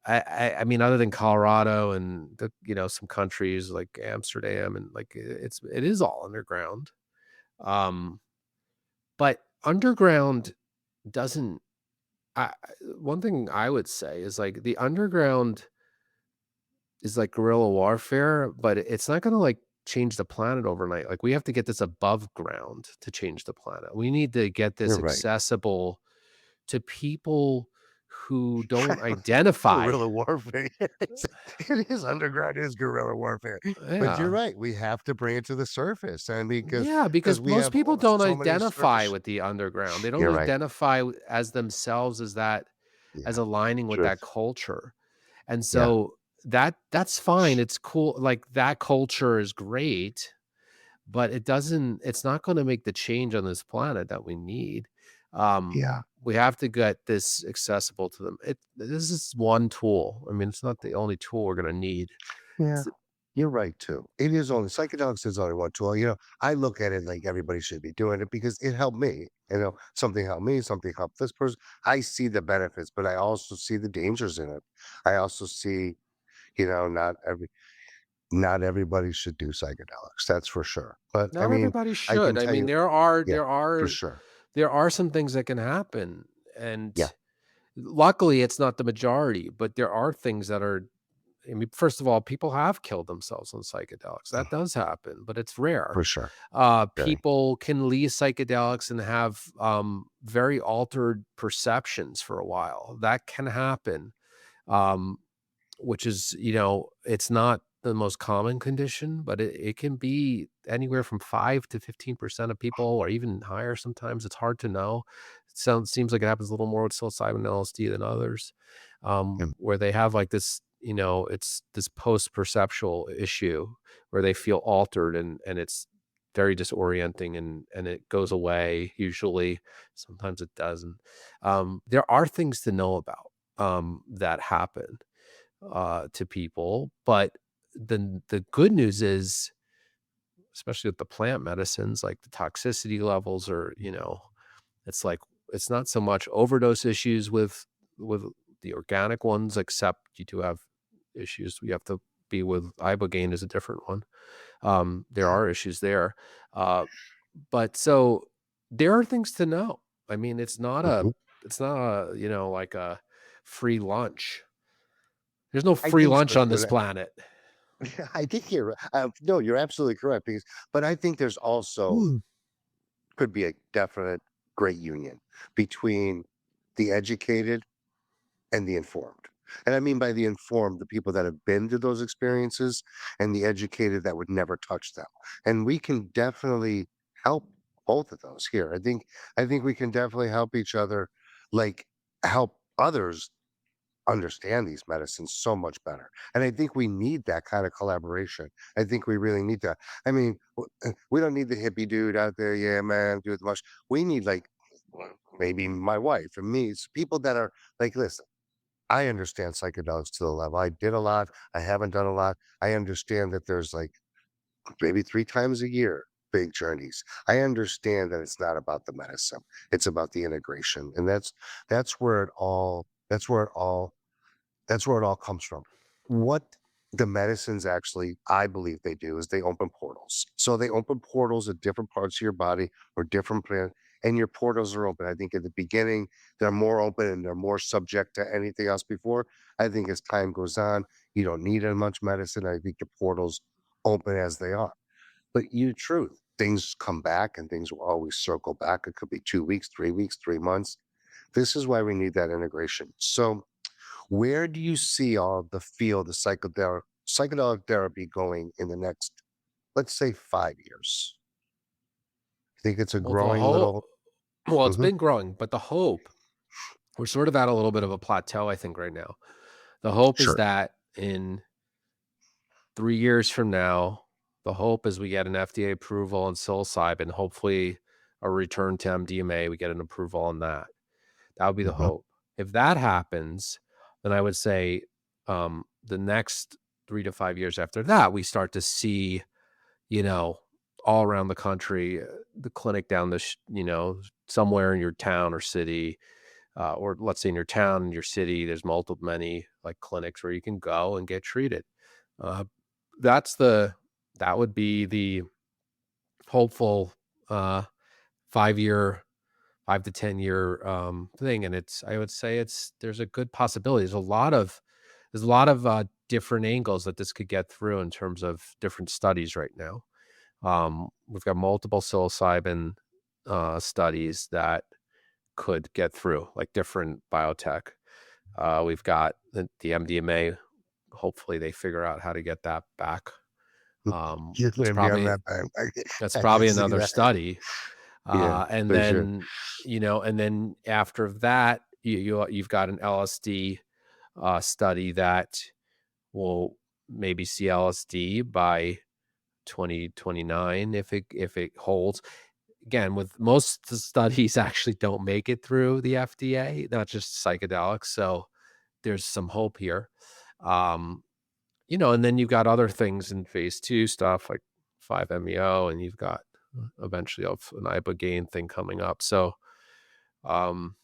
I mean, other than Colorado and some countries like Amsterdam, and like, it is all underground. Um, but underground doesn't one thing I would say is, like, the underground is like guerrilla warfare, but it's not gonna, like, change the planet overnight. Like, we have to get this above ground to change the planet. We need to get this You're right. accessible to people who don't Right. identify. Guerrilla warfare. It is underground. It is guerrilla warfare. But you're Yeah. right. We have to bring it to the surface. I mean, Yeah, because because we most have people don't so many identify surface. with the underground. They don't You're right. identify as themselves as Yeah. aligning with Truth. that culture. And Yeah. so that's fine. It's cool. Like, that culture is great, but it's not gonna make the change on this planet that we need. Yeah. We have to get this accessible to them. This is one tool. I mean, it's not the only tool we're gonna need. Yeah. It's You're right too. It is only psychedelics is only one tool. I look at it like everybody should be doing it because it helped me. Something helped me, something helped this person. I see the benefits, but I also see the dangers in it. I also see, you know, not every not everybody should do psychedelics. That's for sure. But I Not mean, everybody I can should. I tell mean, you, there are yeah, there for are sure. there are some things that can happen, Yeah, and luckily, it's not the majority, but there are things that are. I mean, first of all, people have killed themselves on psychedelics. mm, That does happen, but it's rare. for sure. Very. People can leave psychedelics and have very altered perceptions for a while. That can happen, um, which is, it's not. the most common condition, but it can be anywhere from 5 to 15% of people or even higher sometimes. It's hard to know. Seems like it happens a little more with psilocybin and LSD than others, And where they have like this, it's this post-perceptual issue where they feel altered and it's very disorienting and it goes away usually. Sometimes it doesn't. There are things to know about that happen to people. But the good news is, especially with the plant medicines, like the toxicity levels are, it's like it's not so much overdose issues with the organic ones, except you do have issues. You have to be with ibogaine is a different one. There are issues there. Uh, but so there are things to know. I mean, mhm. it's not a, like a free lunch. There's no I free think lunch so on too. this planet. I think no, you're absolutely correct because, but I think there's also could be a definite great union between the educated and the informed. And I mean by the informed, the people that have been to those experiences and the educated that would never touch them. And we can definitely help both of those here. I think we can definitely help each other, like help others understand these medicines so much better. And I think we need that kind of collaboration. I think we really need that. I mean, we don't need the hippie dude out there, yeah, man, do the mush. We need like maybe my wife and me, it's people that are like, listen, I understand psychedelics to the level. I did a lot. I haven't done a lot. I understand that there's like maybe 3 times a year big journeys. I understand that it's not about the medicine. It's about the integration. And that's where it all that's where it all comes from. What the medicines actually, I believe they do is they open portals. So they open portals at different parts of your body or different plant, and your portals are open. I think at the beginning, they're more open and they're more subject to anything else before. I think as time goes on, you don't need as much medicine. I think the portals open as they are. But you truth, things come back and things will always circle back. It could be 2 weeks, 3 months. This is why we need that integration. So where do you see all the field of psychedelic therapy going in the next, let's say, 5 years? Think it's a Well, the growing whole little. well, it's Mhm. been growing, but the hope we're sort of at a little bit of a plateau, I think, right now. The hope is Sure. that in 3 years from now, the hope is we get an FDA approval on psilocybin, hopefully a return to MDMA, we get an approval on that. That would be the Mhm. hope. If that happens, then I would say, the next 3 to 5 years after that, we start to see, you know, all around the country, the clinic down somewhere in your town or city, or let's say in your town, in your city, there's many like clinics where you can go and get treated. Uh, that's the that would be the hopeful, uh, 5 year 5 to 10-year, thing, and I would say there's a good possibility. There's a lot of different angles that this could get through in terms of different studies right now. We've got multiple psilocybin, studies that could get through, like different biotech. We've got the MDMA. Hopefully, they figure out how to get that back. You're It's gonna be on probably that band. that's I can probably see another that. study. Yeah, And for sure. then, after that, you've got an LSD study that will maybe see LSD by 2029 if it holds. Again, with most the studies actually don't make it through the FDA, not just psychedelics. So there's some hope here. Um, and then you've got other things in phase two stuff like 5-MeO, and you've got eventually an ibogaine thing coming up. So um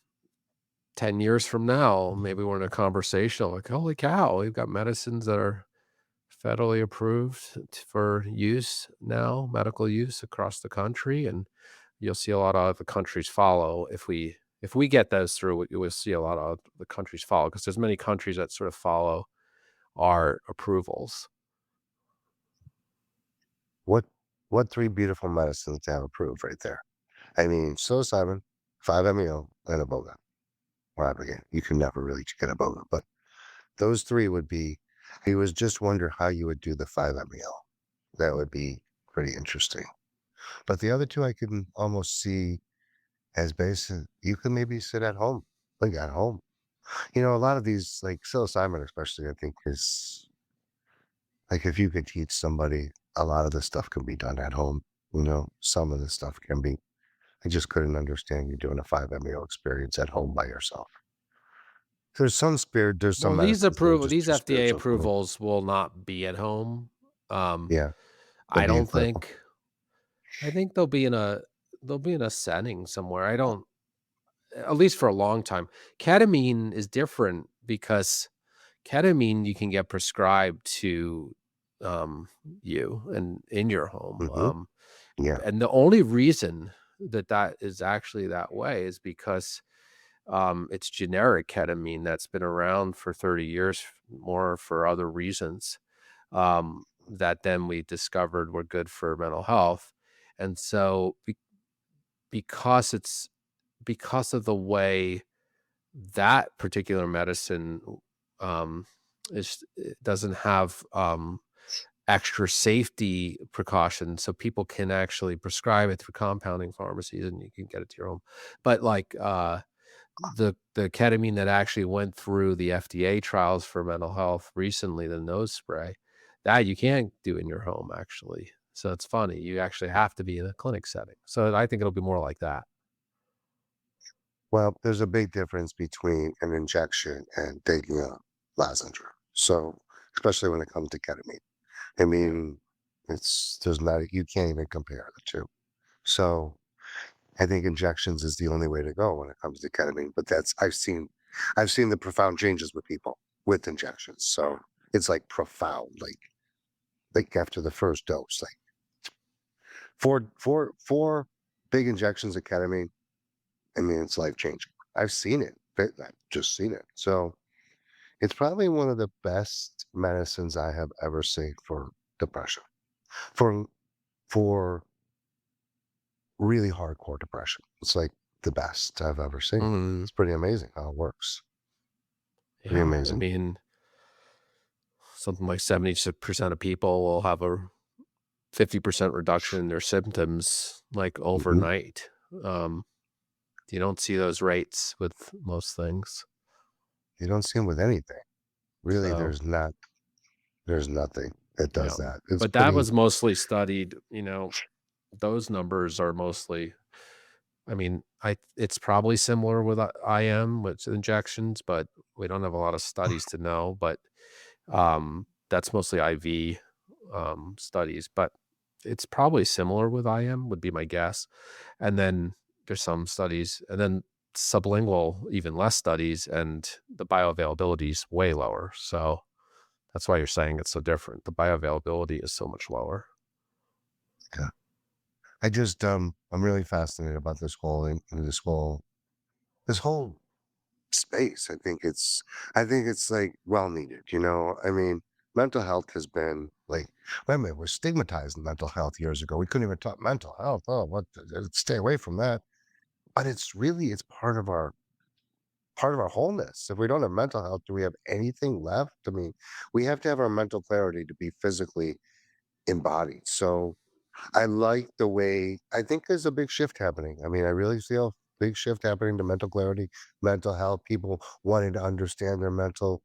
10 years from now, maybe we're in a conversation like, holy cow, we've got medicines that are federally approved for use now, medical use across the country. And you'll see a lot of other countries follow. If we get those through, we'll see a lot of the countries follow because there's many countries that sort of follow our approvals. What what three beautiful medicines to have approved right there? I mean, psilocybin, 5-MeO, and iboga. Or ibogaine. You can never really get iboga, but those three would be. He was just wonder how you would do the 5 MEL. That would be pretty interesting. But the other 2 I can almost see as basic you can maybe sit at home, like, at home. A lot of these, like, psilocybin especially, I think is like, if you could teach somebody, a lot of this stuff can be done at home, Some of this stuff can be. I just couldn't understand you doing a 5 MEO experience at home by yourself. There's some Well, medicines that are just these too FDA spiritual for me. approvals will not be at home. Um, Yeah, they'll I be in don't clinical. think I think they'll be in a setting somewhere. I don't at least for a long time. Ketamine is different because ketamine you can get prescribed to um you and in your home. Mhm. Yeah. And the only reason that that is actually that way is because it's generic ketamine that's been around for 30 years more for other reasons that then we discovered were good for mental health. And so because it's because of the way that particular medicine um, it doesn't have extra safety precautions, so people can actually prescribe it through compounding pharmacies, and you can get it to your home. But like the ketamine that actually went through the FDA trials for mental health recently, the nose spray, that you can't do in your home actually. So it's funny. You actually have to be in a clinic setting. So I think it'll be more like that. Well, there's a big difference between an injection and taking a lozenge. So, especially when it comes to ketamine. I mean, there's not you can't even compare the 2. So, I think injections is the only way to go when it comes to ketamine, but that's I've seen the profound changes with people with injections. So, it's like profound, like after the first dose, like 4 big injections of ketamine. I mean, it's life changing. I've seen it. I've just seen it. So, it's probably one of the best medicines I have ever seen for depression. For for really hardcore depression. It's like the best I've ever seen. Mm, It's pretty amazing how it works. Pretty yeah, I amazing. mean, something like 70% of people will have a 50% reduction in their symptoms like Mhm. overnight. Um, you don't see those rates with most things. You don't see them with anything. Really, So, there's nothing that yeah. does that. It's But that pretty was mostly studied, those numbers are mostly I mean, I it's probably similar with IM with injections, but we don't have a lot of studies to know, but that's mostly IV studies, but it's probably similar with IM would be my guess. And then there's some studies and then sublingual even less studies and the bioavailability is way lower. So that's why you're saying it's so different. The bioavailability is so much lower. yeah. I'm really fascinated about this whole space. I think it's like well needed, I mean, mental health has been like wait a minute, we're stigmatized in mental health years ago. We couldn't even talk mental health. Oh, what stay away from that. But it's part of our wholeness. If we don't have mental health, do we have anything left? I mean, we have to have our mental clarity to be physically embodied. So I like the way I think there's a big shift happening. I mean, I really feel a big shift happening to mental clarity, mental health, people wanting to understand their mental.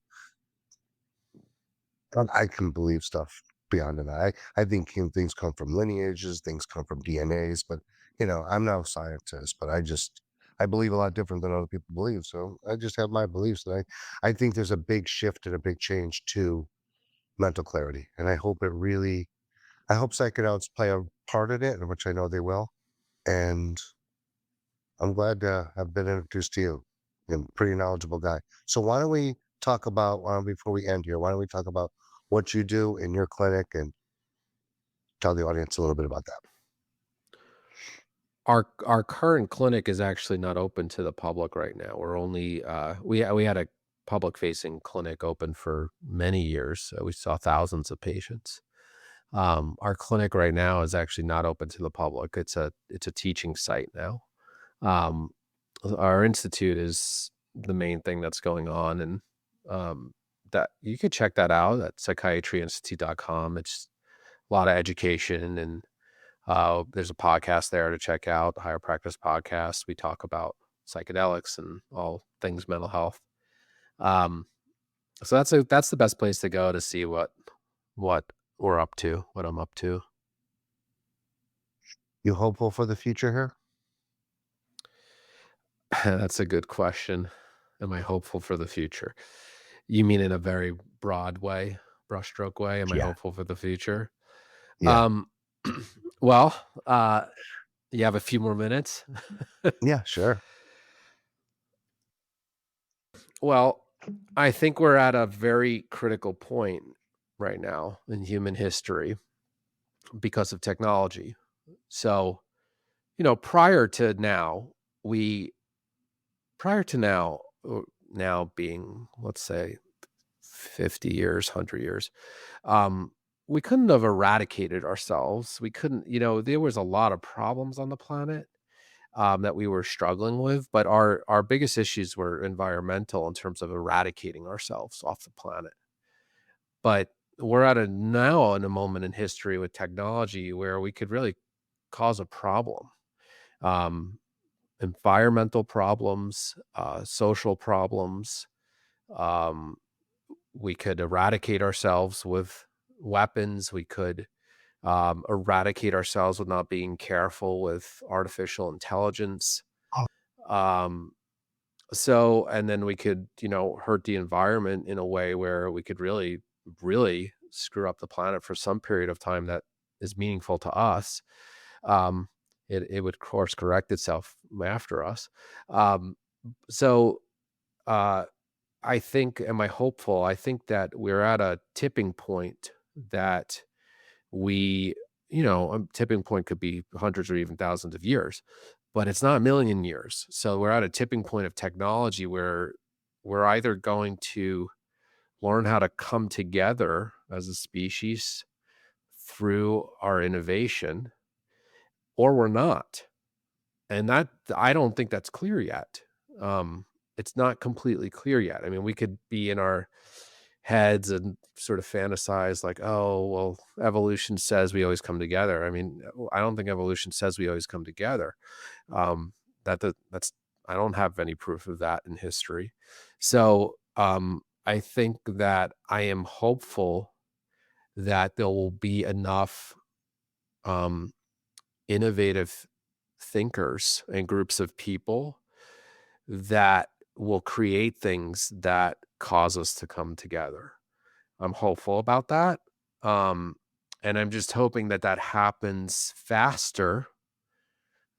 I can believe stuff beyond that. I think things come from lineages, things come from DNAs, but I'm no scientist, but I believe a lot different than other people believe. So I just have my beliefs, and I think there's a big shift and a big change to mental clarity, and I hope psychedelics play a part in it, which I know they will. And I'm glad to have been introduced to you. You're a pretty knowledgeable guy. So why don't we talk about before we end here? Why don't we talk about what you do in your clinic and tell the audience a little bit about that? Our current clinic is actually not open to the public right now. We're only we had a public facing clinic open for many years. So we saw thousands of patients. Our clinic right now is actually not open to the public. It's a teaching site now. Um, our institute is the main thing that's going on, and um, check that out at psychiatryinstitute.com. It's a lot of education, and there's a podcast there to check out, the Higher Practice Podcast. We talk about psychedelics and all things mental health. Um, so that's the best place to go to see what we're up to, what I'm up to. You hopeful for the future here? That's a good question. Am I hopeful for the future? You mean in a very broad way, brushstroke way? Am I Yeah, hopeful for the future? yeah, Um, well, you have a few more minutes. yeah, sure. Well, I think we're at a very critical point right now in human history because of technology. So, prior to now, we prior to now, now being, let's say, 50 years, 100 years, um, we couldn't have eradicated ourselves. We couldn't, there was a lot of problems on the planet that we were struggling with, but our biggest issues were environmental in terms of eradicating ourselves off the planet. But we're at a now in a moment in history with technology where we could really cause a problem. Um, Environmental problems, social problems. Um, we could eradicate ourselves with weapons. We could eradicate ourselves with not being careful with artificial intelligence. Oh, Um, so, and then we could, hurt the environment in a way where we could really, really screw up the planet for some period of time that is meaningful to us. Um, it would course correct itself after us. Um, so, uh, I think, am I hopeful? I think that we're at a tipping point that we, tipping point could be hundreds or even thousands of years, but it's not a million years. So we're at a tipping point of technology where we're either going to learn how to come together as a species through our innovation, or we're not. And that, I don't think that's clear yet. Um, it's not completely clear yet. I mean, we could be in our heads and sort of fantasize like, oh, well, evolution says we always come together. I mean, I don't think evolution says we always come together. Um, that's I don't have any proof of that in history. So I think that I am hopeful that there will be enough um, innovative thinkers and groups of people that will create things that cause us to come together. I'm hopeful about that. Um, and I'm just hoping that that happens faster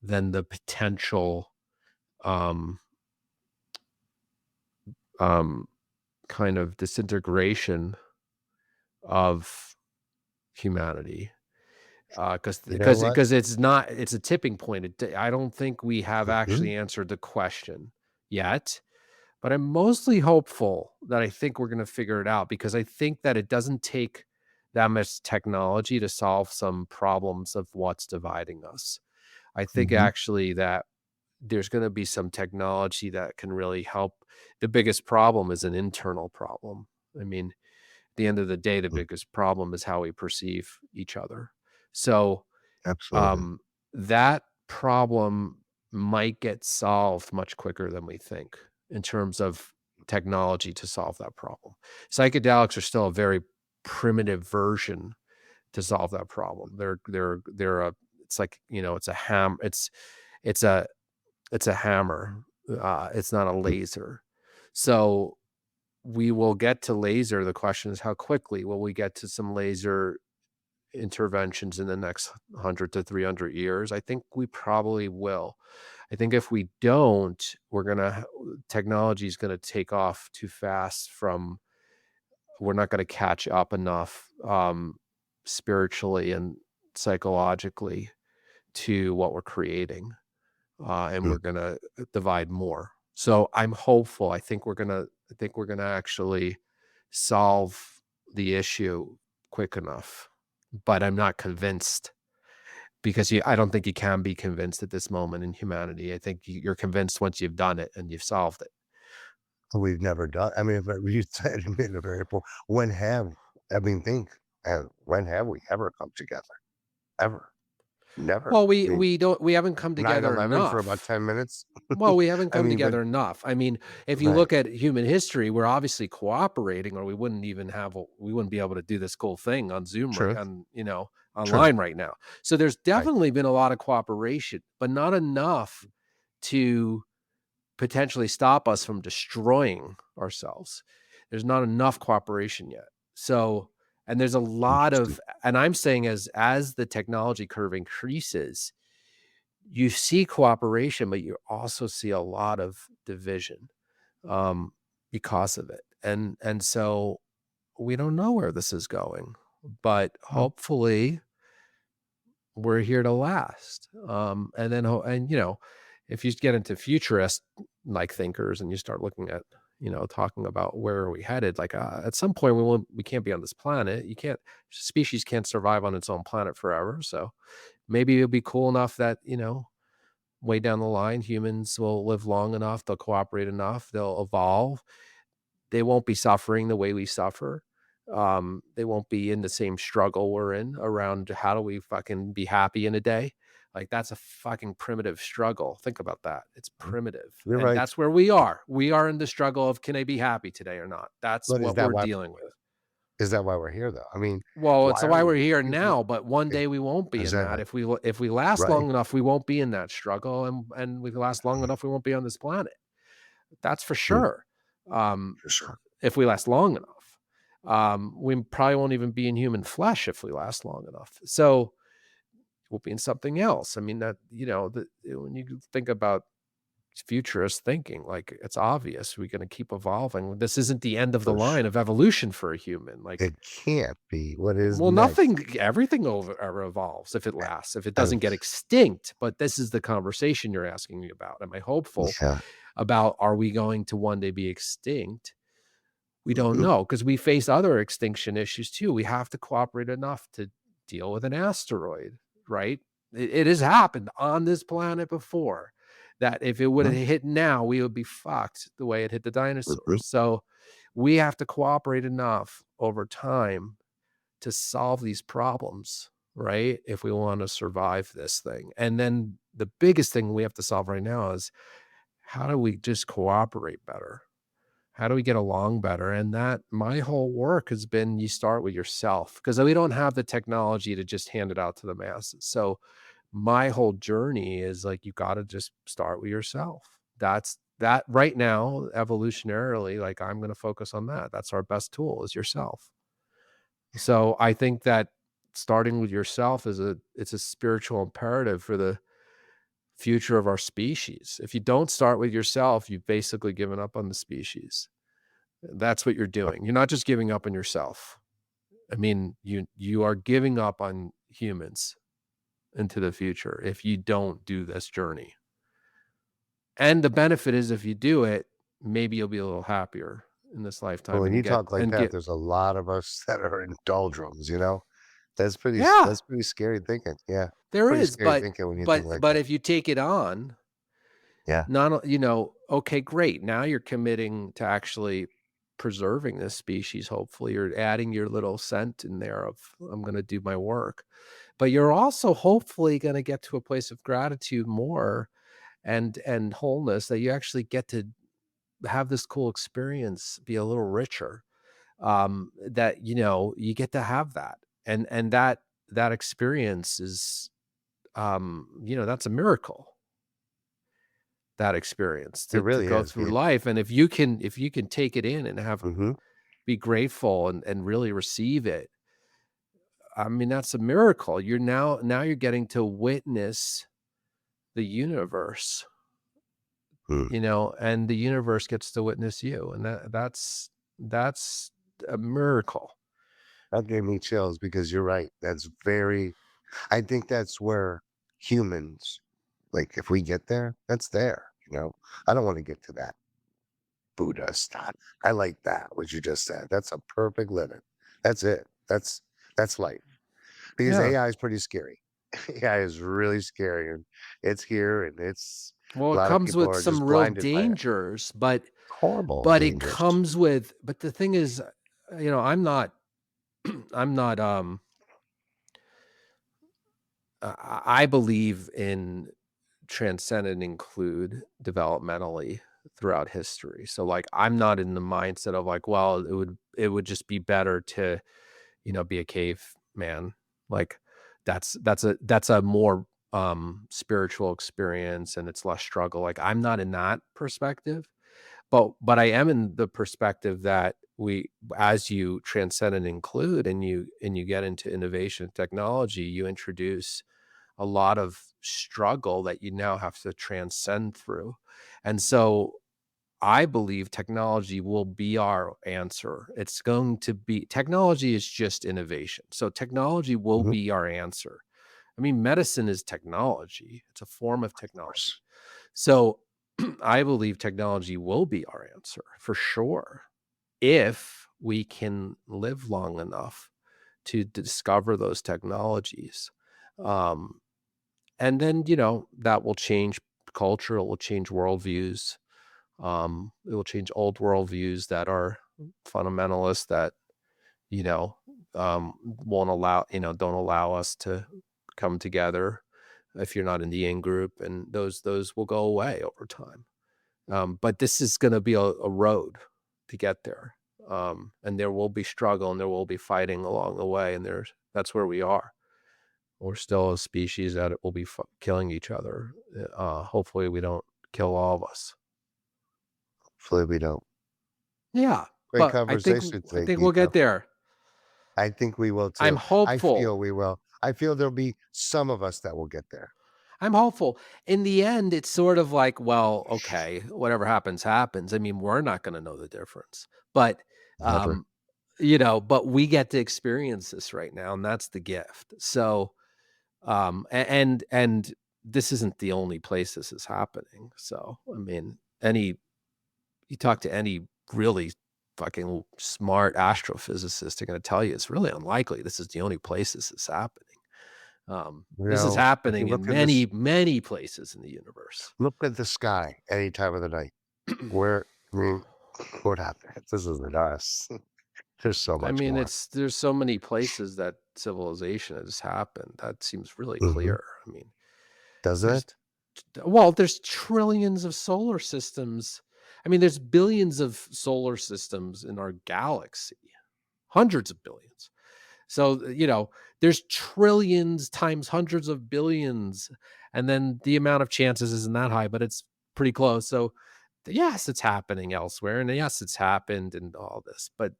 than the potential um, um, kind of disintegration of humanity. Because you know because what? because it's not, it's a tipping point. I don't think we have Mhm. actually answered the question yet. But I'm mostly hopeful that I think we're gonna figure it out because I think that it doesn't take that much technology to solve some problems of what's dividing us. I think Mhm. actually that there's gonna be some technology that can really help. The biggest problem is an internal problem. I mean, at the end of the day, the Mm, biggest problem is how we perceive each other. So absolutely. um, that problem might get solved much quicker than we think in terms of technology to solve that problem. Psychedelics are still a very primitive version to solve that problem. They're a, it's like, it's a it's a it's a hammer. It's not a Mm, laser. So we will get to laser. The question is how quickly will we get to some laser interventions in the next 100 to 300 years? I think we probably will. I think if we don't, technology is gonna take off too fast from we're not gonna catch up enough, spiritually and psychologically to what we're creating, and mm. we're gonna divide more. So I'm hopeful. I think we're gonna actually solve the issue quick enough, but I'm not convinced because I don't think you can be convinced at this moment in humanity. I think you're convinced once you've done it and you've solved it. we've never done. I mean, but you said it made a very poor. When have I mean, think, when have we ever come together? Ever? Never. Well, I mean, we haven't come together 9/11 for about enough. 10 minutes. Well, we haven't I come mean, but together enough. I mean, if you right. look at human history, we're obviously cooperating, or we wouldn't be able to do this cool thing on Zoom right Truth. on, True. online right now. So there's Right. definitely been a lot of cooperation, but not enough to potentially stop us from destroying ourselves. There's not enough cooperation yet. So, and there's a lot Interesting. of, and I'm saying as the technology curve increases, you see cooperation, but you also see a lot of division, because of it. And so we don't know where this is going, but Well, hopefully we're here to last. And then, if you get into futurist like thinkers and you start looking at, talking about where are we headed, like at some point we can't be on this planet. You can't, species can't survive on its own planet forever. So maybe it'll be cool enough that, way down the line, humans will live long enough, they'll cooperate enough, they'll evolve. They won't be suffering the way we suffer. They won't be in the same struggle we're in around how do we fucking be happy in a day? Like that's a fucking primitive struggle. Think about that. It's primitive. you're And right. that's where we are. We are in the struggle of can I be happy today or not? That's But what we're dealing with. is that why we're here though? I mean, Well, it's why why are we're we here you now, but one day we won't be in that. exactly. If we last Right. long enough, we won't be in that struggle, and we last long enough, we won't be on this planet. That's for Mm, sure. Um, for sure. if we last long enough, we probably won't even be in human flesh if we last long enough. So we'll be in something else. I mean, that when you think about futurist thinking, like it's obvious we're going to keep evolving. This isn't the end of the For line sure. of evolution for a human. Like, It can't be. What is well, next? everything over ever evolves if it lasts, if it doesn't And get extinct. But this is the conversation you're asking me about. Am I hopeful yeah. about are we going to one day be extinct? We don't Mhm. know because we face other extinction issues too. We have to cooperate enough to deal with an asteroid, right? It has happened on this planet before that if it would have Mhm. hit now, we would be fucked the way it hit the Mhm. dinosaurs. So we have to cooperate enough over time to solve these problems, right? If we want to survive this thing. And then the biggest thing we have to solve right now is how do we just cooperate better? How do we get along better? And that my whole work has been you start with yourself because we don't have the technology to just hand it out to the masses. So my whole journey is like you got to just start with yourself. That's that right now, evolutionarily, like I'm going to focus on that. That's our best tool is yourself. So I think that starting with yourself is it's a spiritual imperative for the future of our species. If you don't start with yourself, you've basically given up on the species. That's what you're doing. You're not just giving up on yourself. I mean, you are giving up on humans into the future if you don't do this journey. And the benefit is if you do it, maybe you'll be a little happier in this But lifetime when you talk like and that, get there's a lot of us that are in doldrums, you know? yeah, That's pretty scary thinking. Yeah. there Pretty is, scary but thinking when you think but like but that. if you take it on, Yeah. not okay, great. Now you're committing to actually preserving this species. Hopefully, you're adding your little cent in there of I'm going to do my work, but you're also hopefully going to get to a place of gratitude more and wholeness that you actually get to have this cool experience, be a little richer. That you get to have that, and that experience is that's a miracle that experience It to really go is. through life. And if you can take it in and have Mhm. be grateful and really receive it, I mean, that's a miracle. Now you're getting to witness the universe, Mm. and the universe gets to witness you. And that's a miracle. That gave me chills because you're right. That's very I think that's where humans, like, if we get there, that's there, you know? I don't wanna get to that Buddha stuff. I like that, what you just said. That's a perfect living. That's it. That's life. Because Yeah. AI is pretty scary. AI is really scary, and it's here, and it's Well, a it lot of comes people with are some just real blinded by it. dangers, but Horrible, but it dangerous. comes with but the thing is, I'm not I'm not, I believe in transcend and include developmentally throughout history. So like I'm not in the mindset of like, well, it would just be better to, be a caveman. Like that's a more spiritual experience and it's less struggle. Like I'm not in that perspective, but I am in the perspective that we as you transcend and include and you get into innovation technology, you introduce a lot of struggle that you now have to transcend through. And so I believe technology will be our answer. It's going to be technology is just innovation. So technology will Mhm, of be our answer. I mean, medicine is technology. It's a form of technology. course. So I believe technology will be our answer for sure if we can live long enough to discover those technologies. Um, and then, that will change culture, it will change worldviews. It will change old worldviews that are fundamentalist that, you know, won't allow, don't allow us to come together if you're not in the in group, and those will go away over time. But this is going to be a road to get there. And there will be struggle and there will be fighting along the way. And that's where we are. We're still a species that it will be killing each other. Hopefully, we don't kill all of us. Hopefully we don't. Yeah, Great but conversation I today, think we'll get Gito. there. I think we will I'm too. I feel hopeful. we will. I feel there'll be some of us that will get there. I'm hopeful. In the end, it's sort of like, well, okay, whatever happens, happens. I mean, we're not going to know the difference, but Never. um, but we get to experience this right now, and that's the gift. So, and this isn't the only place this is happening. So, I mean, you talk to any really fucking smart astrophysicist, they're going to tell you it's really unlikely this is the only place this is happening. This is If you happening in look at this, many, many places in the universe. look at the sky any time of the night. Where, I mean, what happened? This isn't us. There's so I much mean, more. there's so many places that civilization has happened. That seems really Hmm. clear. I mean, Doesn't there's it? there's trillions of solar systems. I mean, there's billions of solar systems in our galaxy, hundreds of billions. So, there's trillions times hundreds of billions, and then the amount of chances isn't that high, but it's pretty close. So, yes, it's happening elsewhere, and yes, it's happened and all this, but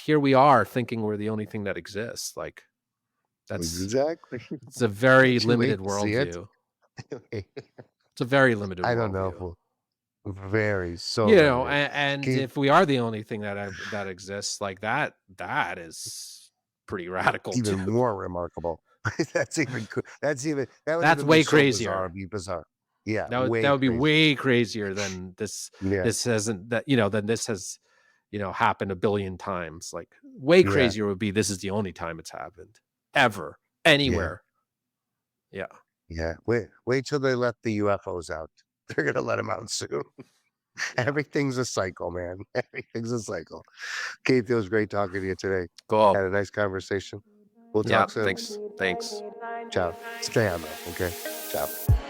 here we are thinking we're the only thing that exists. Like that's Exactly. it's a very Can't you limited wait to see it? worldview. It's a very limited I don't know if worldview. we'll very so limited. And Keith, if we are the only thing that exists, like that is pretty radical too. even more remarkable. That's even that would That's even be way so bizarre, crazier. be bizarre. Yeah, That way would be crazy. way crazier than this. Yeah, This hasn't that than this has happened a billion times. Like way yeah, crazier would be this is the only time it's happened ever yeah, anywhere. Yeah. yeah. Wait till they let the UFOs out. They're gonna let them out soon. Yeah. Everything's a cycle, man. Everything's a cycle. Keith, it was great talking to you today. Cool. Had a nice conversation. We'll Yeah. talk soon. Thanks. Thanks. Ciao. Stay on though, okay? Ciao.